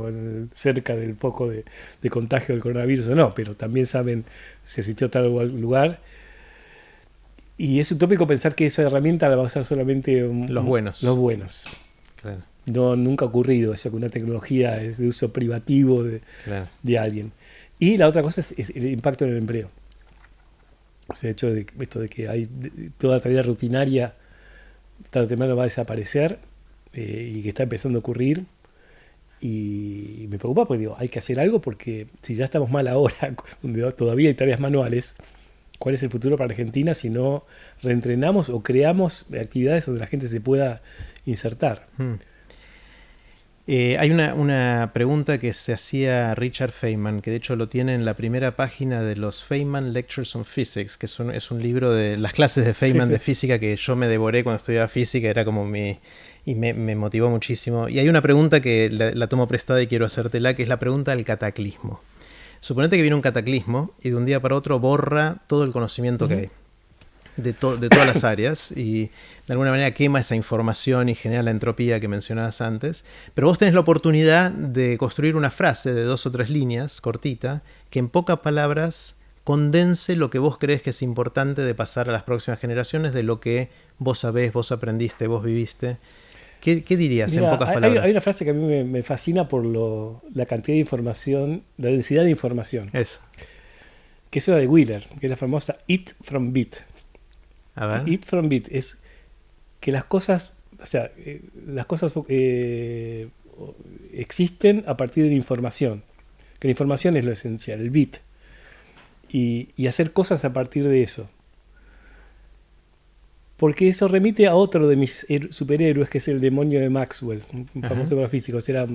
cerca del foco de contagio del coronavirus o no, pero también saben si asistió a tal lugar. Y es utópico pensar que esa herramienta la va a usar solamente los buenos. Los buenos. Claro. No, nunca ha ocurrido eso, que una tecnología es de uso privativo de alguien. Y la otra cosa es el impacto en el empleo. O sea, el hecho de esto de que hay toda tarea rutinaria tarde o temprano va a desaparecer y que está empezando a ocurrir. Y me preocupa porque digo, hay que hacer algo porque si ya estamos mal ahora, donde todavía hay tareas manuales, ¿cuál es el futuro para Argentina si no reentrenamos o creamos actividades donde la gente se pueda insertar? Hay una pregunta que se hacía Richard Feynman, que de hecho lo tiene en la primera página de los Feynman Lectures on Physics, que es un libro de las clases de Feynman de física que yo me devoré cuando estudiaba física, era como y me motivó muchísimo. Y hay una pregunta que la tomo prestada y quiero hacértela, que es la pregunta del cataclismo. Suponete que viene un cataclismo y de un día para otro borra todo el conocimiento que hay de todas las áreas y de alguna manera quema esa información y genera la entropía que mencionabas antes. Pero vos tenés la oportunidad de construir una frase de 2 o 3 líneas, cortita, que en pocas palabras condense lo que vos crees que es importante de pasar a las próximas generaciones, de lo que vos sabés, vos aprendiste, vos viviste. ¿Qué dirías en pocas palabras? Hay una frase que a mí me fascina por la cantidad de información, la densidad de información. Eso. Que es una de Wheeler, que es la famosa Eat from Bit. A ver. Eat from Bit es que las cosas, o sea, existen a partir de la información. Que la información es lo esencial, el bit. Y hacer cosas a partir de eso. Porque eso remite a otro de mis superhéroes, que es el demonio de Maxwell, un famoso físico. Era,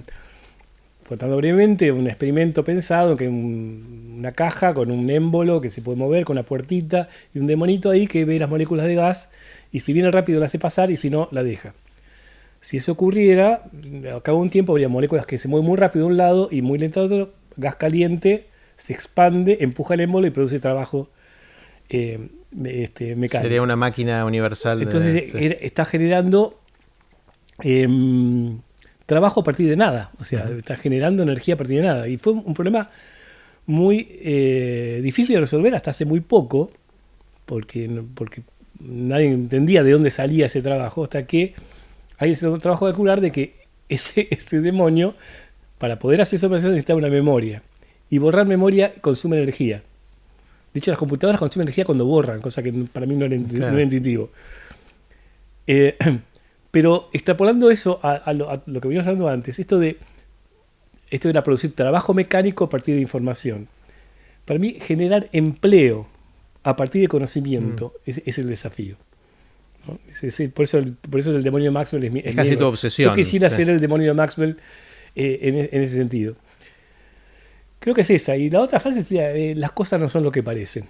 contando brevemente, un experimento pensado que una caja con un émbolo que se puede mover, con una puertita y un demonito ahí que ve las moléculas de gas y si viene rápido la hace pasar y si no, la deja. Si eso ocurriera, a cabo de un tiempo habría moléculas que se mueven muy rápido de un lado y muy lento de otro, gas caliente, se expande, empuja el émbolo y produce trabajo mecánico. Sería una máquina universal. Entonces está generando trabajo a partir de nada, o sea, está generando energía a partir de nada. Y fue un problema muy difícil de resolver hasta hace muy poco, porque nadie entendía de dónde salía ese trabajo, hasta que hay ese trabajo de calcular de que ese demonio, para poder hacer esa operación, necesitaba una memoria. Y borrar memoria consume energía. De hecho, las computadoras consumen energía cuando borran, cosa que para mí no era intuitivo. Pero extrapolando eso a lo que veníamos hablando antes, esto era producir trabajo mecánico a partir de información. Para mí, generar empleo a partir de conocimiento es el desafío, ¿no? Por eso el demonio de Maxwell es casi tu obsesión. Yo quisiera ser el demonio de Maxwell en ese sentido. Creo que es esa. Y la otra fase sería, las cosas no son lo que parecen.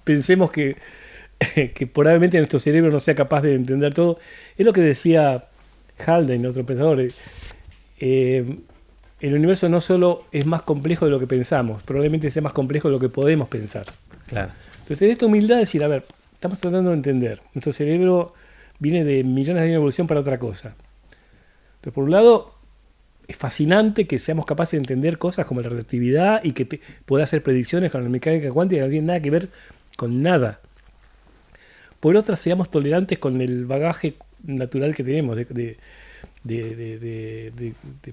Pensemos que probablemente nuestro cerebro no sea capaz de entender todo. Es lo que decía Haldane, otro pensador. El universo no solo es más complejo de lo que pensamos, probablemente sea más complejo de lo que podemos pensar. Claro. Entonces, tener esta humildad de decir, a ver, estamos tratando de entender. Nuestro cerebro viene de millones de años de evolución para otra cosa. Entonces, por un lado, es fascinante que seamos capaces de entender cosas como la relatividad y que pueda hacer predicciones con la mecánica cuántica que no tienen nada que ver con nada. Por otra, seamos tolerantes con el bagaje natural que tenemos de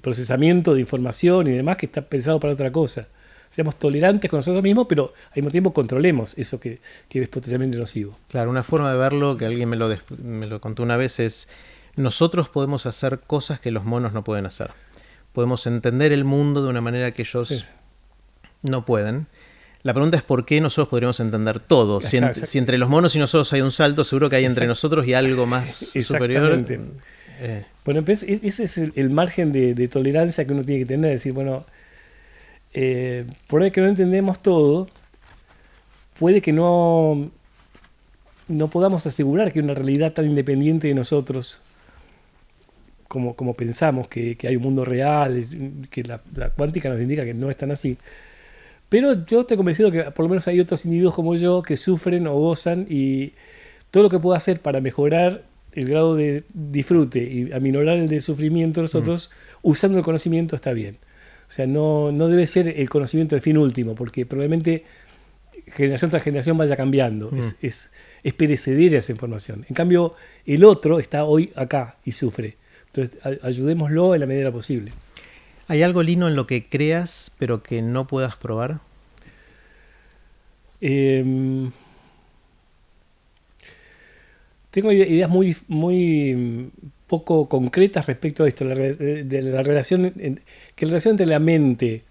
procesamiento de información y demás que está pensado para otra cosa. Seamos tolerantes con nosotros mismos, pero al mismo tiempo controlemos eso que es potencialmente nocivo. Claro, una forma de verlo, que alguien me lo contó una vez, es: nosotros podemos hacer cosas que los monos no pueden hacer. Podemos entender el mundo de una manera que ellos no pueden. La pregunta es por qué nosotros podríamos entender todo. Si entre los monos y nosotros hay un salto, seguro que hay entre nosotros y algo más superior. Bueno, pues ese es el margen de tolerancia que uno tiene que tener. Es decir, bueno, por ahí que no entendemos todo, puede que no podamos asegurar que una realidad tan independiente de nosotros como pensamos, que hay un mundo real, que la cuántica nos indica que no es tan así. Pero yo estoy convencido que por lo menos hay otros individuos como yo que sufren o gozan, y todo lo que puedo hacer para mejorar el grado de disfrute y aminorar el de sufrimiento de nosotros usando el conocimiento está bien. O sea, no debe ser el conocimiento el fin último, porque probablemente generación tras generación vaya cambiando. Es perecedera esa información. En cambio, el otro está hoy acá y sufre. Entonces, ayudémoslo en la medida posible. ¿Hay algo, Lino, en lo que creas pero que no puedas probar? Tengo ideas muy poco concretas respecto a esto, de la relación, que la relación entre la mente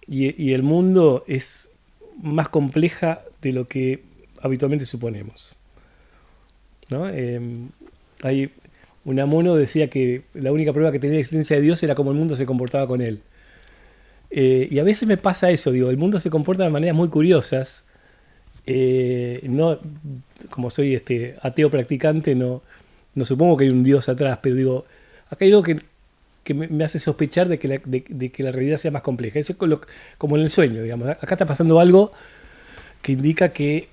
y el mundo es más compleja de lo que habitualmente suponemos, ¿no? Unamuno decía que la única prueba que tenía de existencia de Dios era cómo el mundo se comportaba con él. Y a veces me pasa eso, digo, el mundo se comporta de maneras muy curiosas. No, como soy ateo practicante, no supongo que hay un Dios atrás, pero digo, acá hay algo que me hace sospechar de que la realidad sea más compleja. Eso es como en el sueño, digamos. Acá está pasando algo que indica que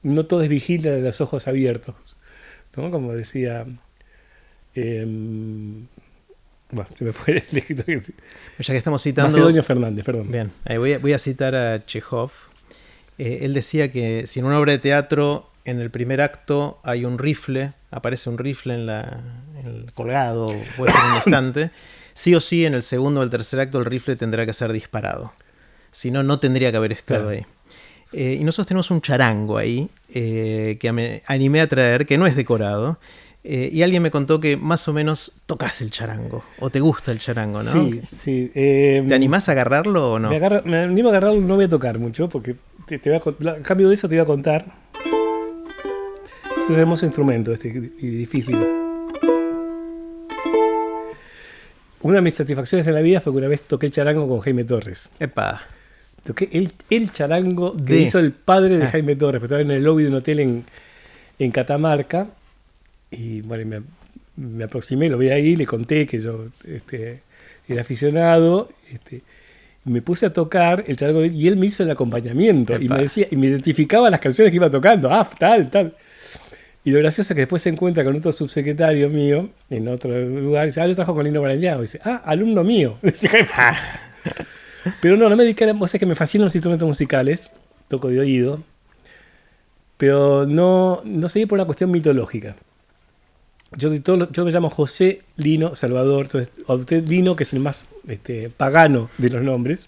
no todo es vigilia de los ojos abiertos, ¿no? Como decía... bueno, se me fue el escritor. Ya que estamos citando... Macedonio Fernández, perdón. Bien, voy a citar a Chekhov. Él decía que si en una obra de teatro, en el primer acto hay un rifle, aparece un rifle en el colgado, puesto en un estante, sí o sí en el segundo o el tercer acto el rifle tendrá que ser disparado. Si no, no tendría que haber estado ahí. Y nosotros tenemos un charango ahí que me animé a traer, que no es decorado. Y alguien me contó que más o menos tocas el charango, o te gusta el charango, ¿no? Sí. ¿Te animás a agarrarlo o no? Me animo a agarrarlo, no voy a tocar mucho, porque a cambio de eso te voy a contar. Es un hermoso instrumento y difícil. Una de mis satisfacciones en la vida fue que una vez toqué charango con Jaime Torres. ¡Epa! Toqué el charango que hizo el padre de Jaime Torres, que estaba en el lobby de un hotel en Catamarca. Y bueno, me aproximé, lo vi ahí, le conté que yo era aficionado, y me puse a tocar el charango de él, y él me hizo el acompañamiento. Epa. Y me decía, y me identificaba las canciones que iba tocando. Tal. Y lo gracioso es que después se encuentra con otro subsecretario mío en otro lugar y dice, yo trabajo con Lino Barañao. Y dice, alumno mío. Pero no me dediqué a o sea, que me fascinan los instrumentos musicales, toco de oído, pero no seguí por una cuestión mitológica. Yo me llamo José Lino Salvador, entonces opté Lino, que es el más pagano de los nombres.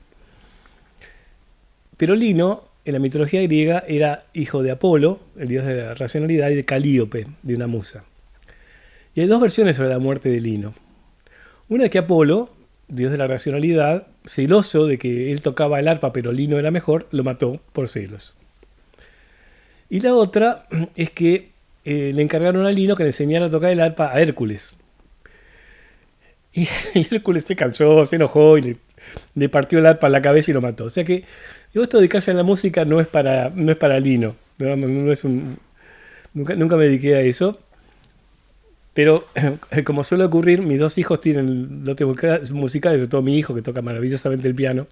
Pero Lino, en la mitología griega, era hijo de Apolo, el dios de la racionalidad, y de Calíope, de una musa. Y hay dos versiones sobre la muerte de Lino. Una es que Apolo, dios de la racionalidad, celoso de que él tocaba el arpa pero Lino era mejor, lo mató por celos. Y la otra es que le encargaron a Lino que le enseñara a tocar el arpa a Hércules. Y Hércules se cansó, se enojó y le partió el arpa en la cabeza y lo mató. O sea que esto de dedicarse a la música no es para Lino. No es nunca me dediqué a eso. Pero como suele ocurrir, mis dos hijos tienen dotes musicales, sobre todo mi hijo que toca maravillosamente el piano.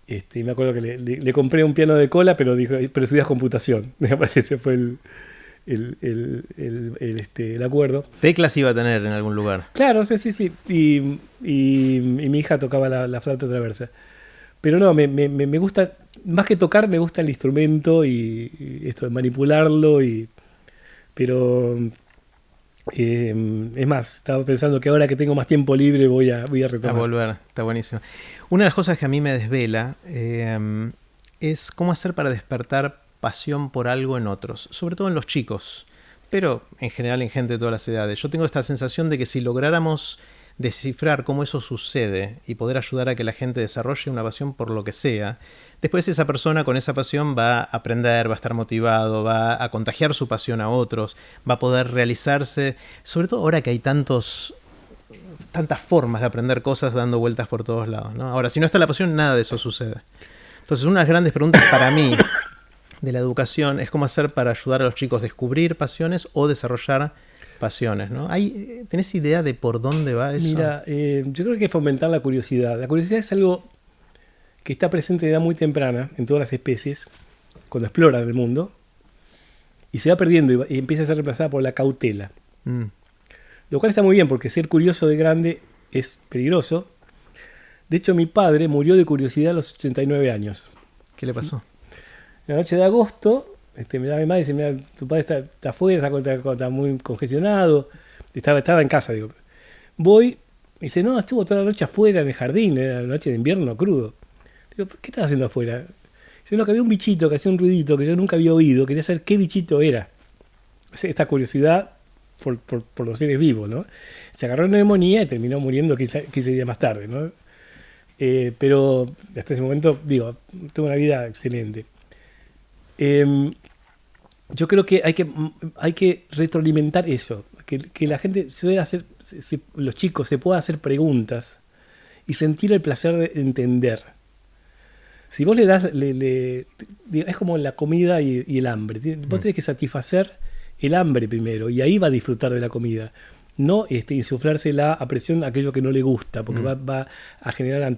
Y me acuerdo que le compré un piano de cola, pero estudias computación. Ese fue el acuerdo. Teclas iba a tener en algún lugar. Claro, sí, sí, sí. Y mi hija tocaba la flauta traversa. Pero no, me gusta, más que tocar, me gusta el instrumento y esto de manipularlo. Pero es más, estaba pensando que ahora que tengo más tiempo libre voy a retomar. A volver, está buenísimo. Una de las cosas que a mí me desvela es cómo hacer para despertar pasión por algo en otros, sobre todo en los chicos, pero en general en gente de todas las edades. Yo tengo esta sensación de que si lográramos descifrar cómo eso sucede y poder ayudar a que la gente desarrolle una pasión por lo que sea, después esa persona con esa pasión va a aprender, va a estar motivado, va a contagiar su pasión a otros, va a poder realizarse, sobre todo ahora que hay tantas formas de aprender cosas dando vueltas por todos lados, ¿no? Ahora, si no está la pasión, nada de eso sucede. Entonces, una de las grandes preguntas para mí de la educación es cómo hacer para ayudar a los chicos a descubrir pasiones o desarrollar pasiones, ¿no? ¿Tenés idea de por dónde va eso? Mira, yo creo que hay que fomentar la curiosidad. La curiosidad es algo que está presente de edad muy temprana en todas las especies, cuando exploran el mundo, y se va perdiendo y empieza a ser reemplazada por la cautela. Lo cual está muy bien, porque ser curioso de grande es peligroso. De hecho, mi padre murió de curiosidad a los 89 años. ¿Qué le pasó? En la noche de agosto, me da mi madre y dice, mira, tu padre está afuera, está muy congestionado. Estaba en casa, digo. Voy, y dice, no, estuvo toda la noche afuera en el jardín, era la noche de invierno crudo. Digo, ¿qué estás haciendo afuera? Dice, no, que había un bichito que hacía un ruidito que yo nunca había oído, quería saber qué bichito era. Esta curiosidad por los seres vivos, ¿no? Se agarró una neumonía y terminó muriendo 15 días más tarde, ¿no? Pero hasta ese momento, digo, tuvo una vida excelente. Yo creo que hay que retroalimentar eso, que la gente suele hacer, los chicos se puedan hacer preguntas y sentir el placer de entender. Si vos le das, es como la comida y el hambre. Vos tenés que satisfacer el hambre primero y ahí va a disfrutar de la comida. No insuflársela a presión aquello que no le gusta, porque va a generar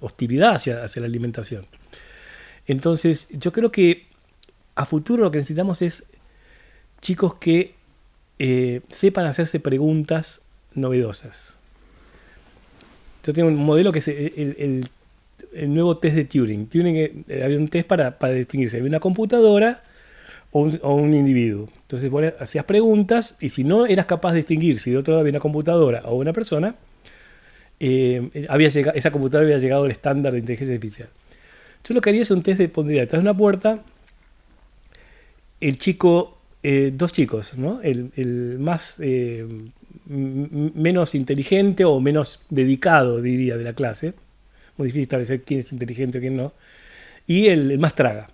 hostilidad hacia la alimentación. Entonces, yo creo que a futuro lo que necesitamos es chicos que sepan hacerse preguntas novedosas. Yo tengo un modelo que es el nuevo test de Turing. Turing había un test para distinguir si había una computadora o un individuo. Entonces vos hacías preguntas y si no eras capaz de distinguir si de otro lado había una computadora o una persona, esa computadora había llegado al estándar de inteligencia artificial. Yo lo que haría es un test pondría detrás de una puerta dos chicos, ¿no? El más menos inteligente o menos dedicado, diría, de la clase. Muy difícil establecer quién es inteligente o quién no. Y el más traga.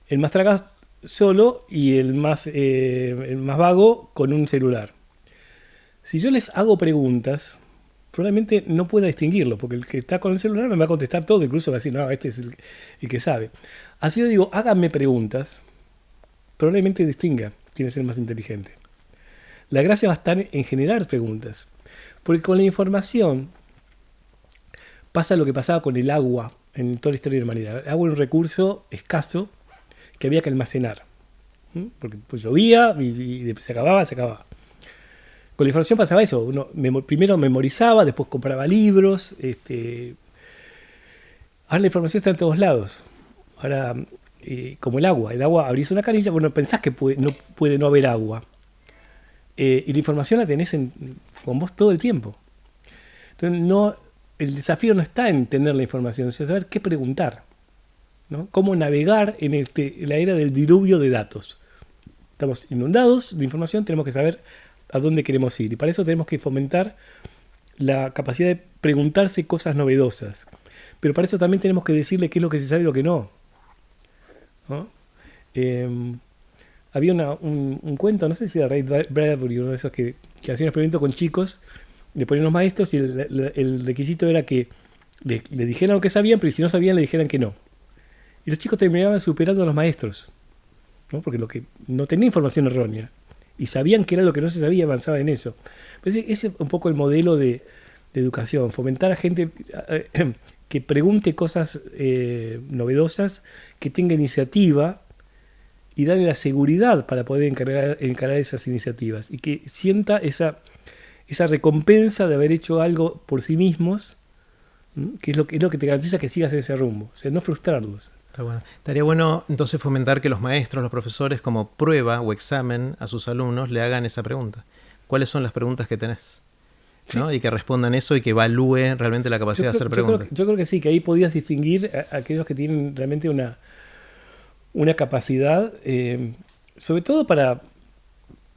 El más traga solo y el más vago con un celular. Si yo les hago preguntas, probablemente no pueda distinguirlo, porque el que está con el celular me va a contestar todo, incluso va a decir, no, este es el que sabe. Así yo digo, háganme preguntas, probablemente distinga quién es el más inteligente. La gracia va a estar en generar preguntas, porque con la información pasa lo que pasaba con el agua en toda la historia de la humanidad. El agua era un recurso escaso que había que almacenar, porque pues llovía y se acababa. Con la información pasaba eso, uno primero memorizaba, después compraba libros. Ahora la información está en todos lados. Ahora, como el agua abrís una canilla, bueno, pensás que puede no haber agua. Y la información la tenés con vos todo el tiempo. Entonces, el desafío no está en tener la información, sino saber qué preguntar, ¿no? Cómo navegar en la era del diluvio de datos. Estamos inundados de información, tenemos que saber a dónde queremos ir. Y para eso tenemos que fomentar la capacidad de preguntarse cosas novedosas. Pero para eso también tenemos que decirle qué es lo que se sabe y lo que no, ¿no? Había un cuento, no sé si era Ray Bradbury, uno de esos que hacía un experimento con chicos, le ponían los maestros y el requisito era que le dijeran lo que sabían, pero si no sabían le dijeran que no. Y los chicos terminaban superando a los maestros, ¿no? Porque no tenían información errónea y sabían que era lo que no se sabía, avanzaban en eso. Pues ese es un poco el modelo de educación, fomentar a gente que pregunte cosas novedosas, que tenga iniciativa y darle la seguridad para poder encarar esas iniciativas y que sienta esa recompensa de haber hecho algo por sí mismos, que es lo que te garantiza que sigas en ese rumbo, o sea, no frustrarlos. Está bueno. Estaría bueno entonces fomentar que los maestros, los profesores, como prueba o examen a sus alumnos, le hagan esa pregunta. ¿Cuáles son las preguntas que tenés? ¿No? Sí. Y que respondan eso y que evalúen realmente la capacidad de hacer preguntas. Yo creo que sí, que ahí podías distinguir a aquellos que tienen realmente una capacidad, sobre todo para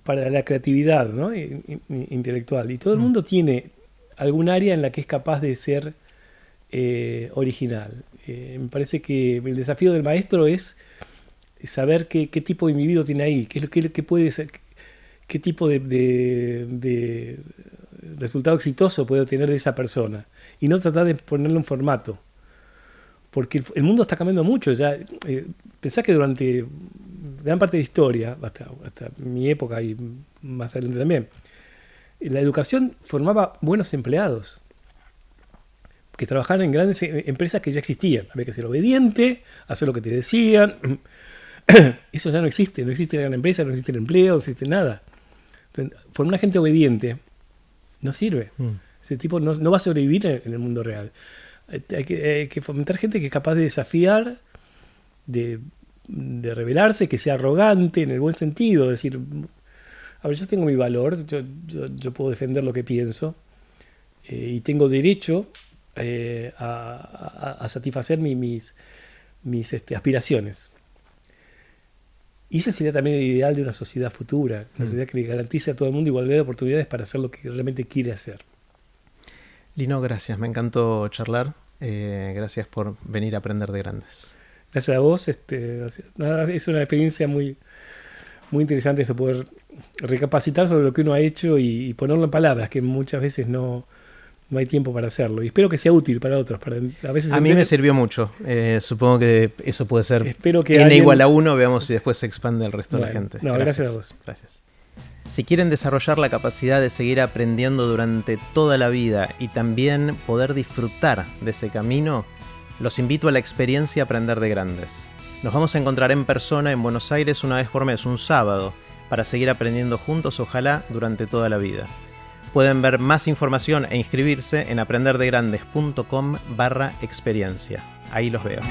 la creatividad, ¿no? Intelectual. Y todo el mundo tiene algún área en la que es capaz de ser original. Me parece que el desafío del maestro es saber qué tipo de individuo tiene ahí, qué puede ser, qué tipo de resultado exitoso puede obtener de esa persona. Y no tratar de ponerle un formato. Porque el mundo está cambiando mucho. Ya, pensá que durante gran parte de la historia, hasta mi época y más adelante también, la educación formaba buenos empleados que trabajaban en grandes empresas que ya existían. Había que ser obediente, hacer lo que te decían. Eso ya no existe la gran empresa, no existe el empleo, no existe nada. Entonces, formar una gente obediente no sirve. Ese tipo no va a sobrevivir en el mundo real. Hay que fomentar gente que es capaz de desafiar, de rebelarse, que sea arrogante en el buen sentido, decir, a ver, yo tengo mi valor, yo puedo defender lo que pienso y tengo derecho a satisfacer mis aspiraciones. Y ese sería también el ideal de una sociedad futura, una sociedad que le garantice a todo el mundo igualdad de oportunidades para hacer lo que realmente quiere hacer. Lino, gracias, me encantó charlar. Gracias por venir a aprender de grandes. Gracias a vos. Es una experiencia muy, muy interesante eso, poder recapacitar sobre lo que uno ha hecho y ponerlo en palabras, que muchas veces no hay tiempo para hacerlo. Y espero que sea útil para otros. A mí me sirvió mucho. Supongo que eso puede ser espero que n igual a 1, veamos si después se expande el resto de la gente. Gracias a vos. Gracias. Si quieren desarrollar la capacidad de seguir aprendiendo durante toda la vida y también poder disfrutar de ese camino, los invito a la experiencia Aprender de Grandes. Nos vamos a encontrar en persona en Buenos Aires una vez por mes, un sábado, para seguir aprendiendo juntos, ojalá, durante toda la vida. Pueden ver más información e inscribirse en aprenderdegrandes.com/experiencia. Ahí los veo.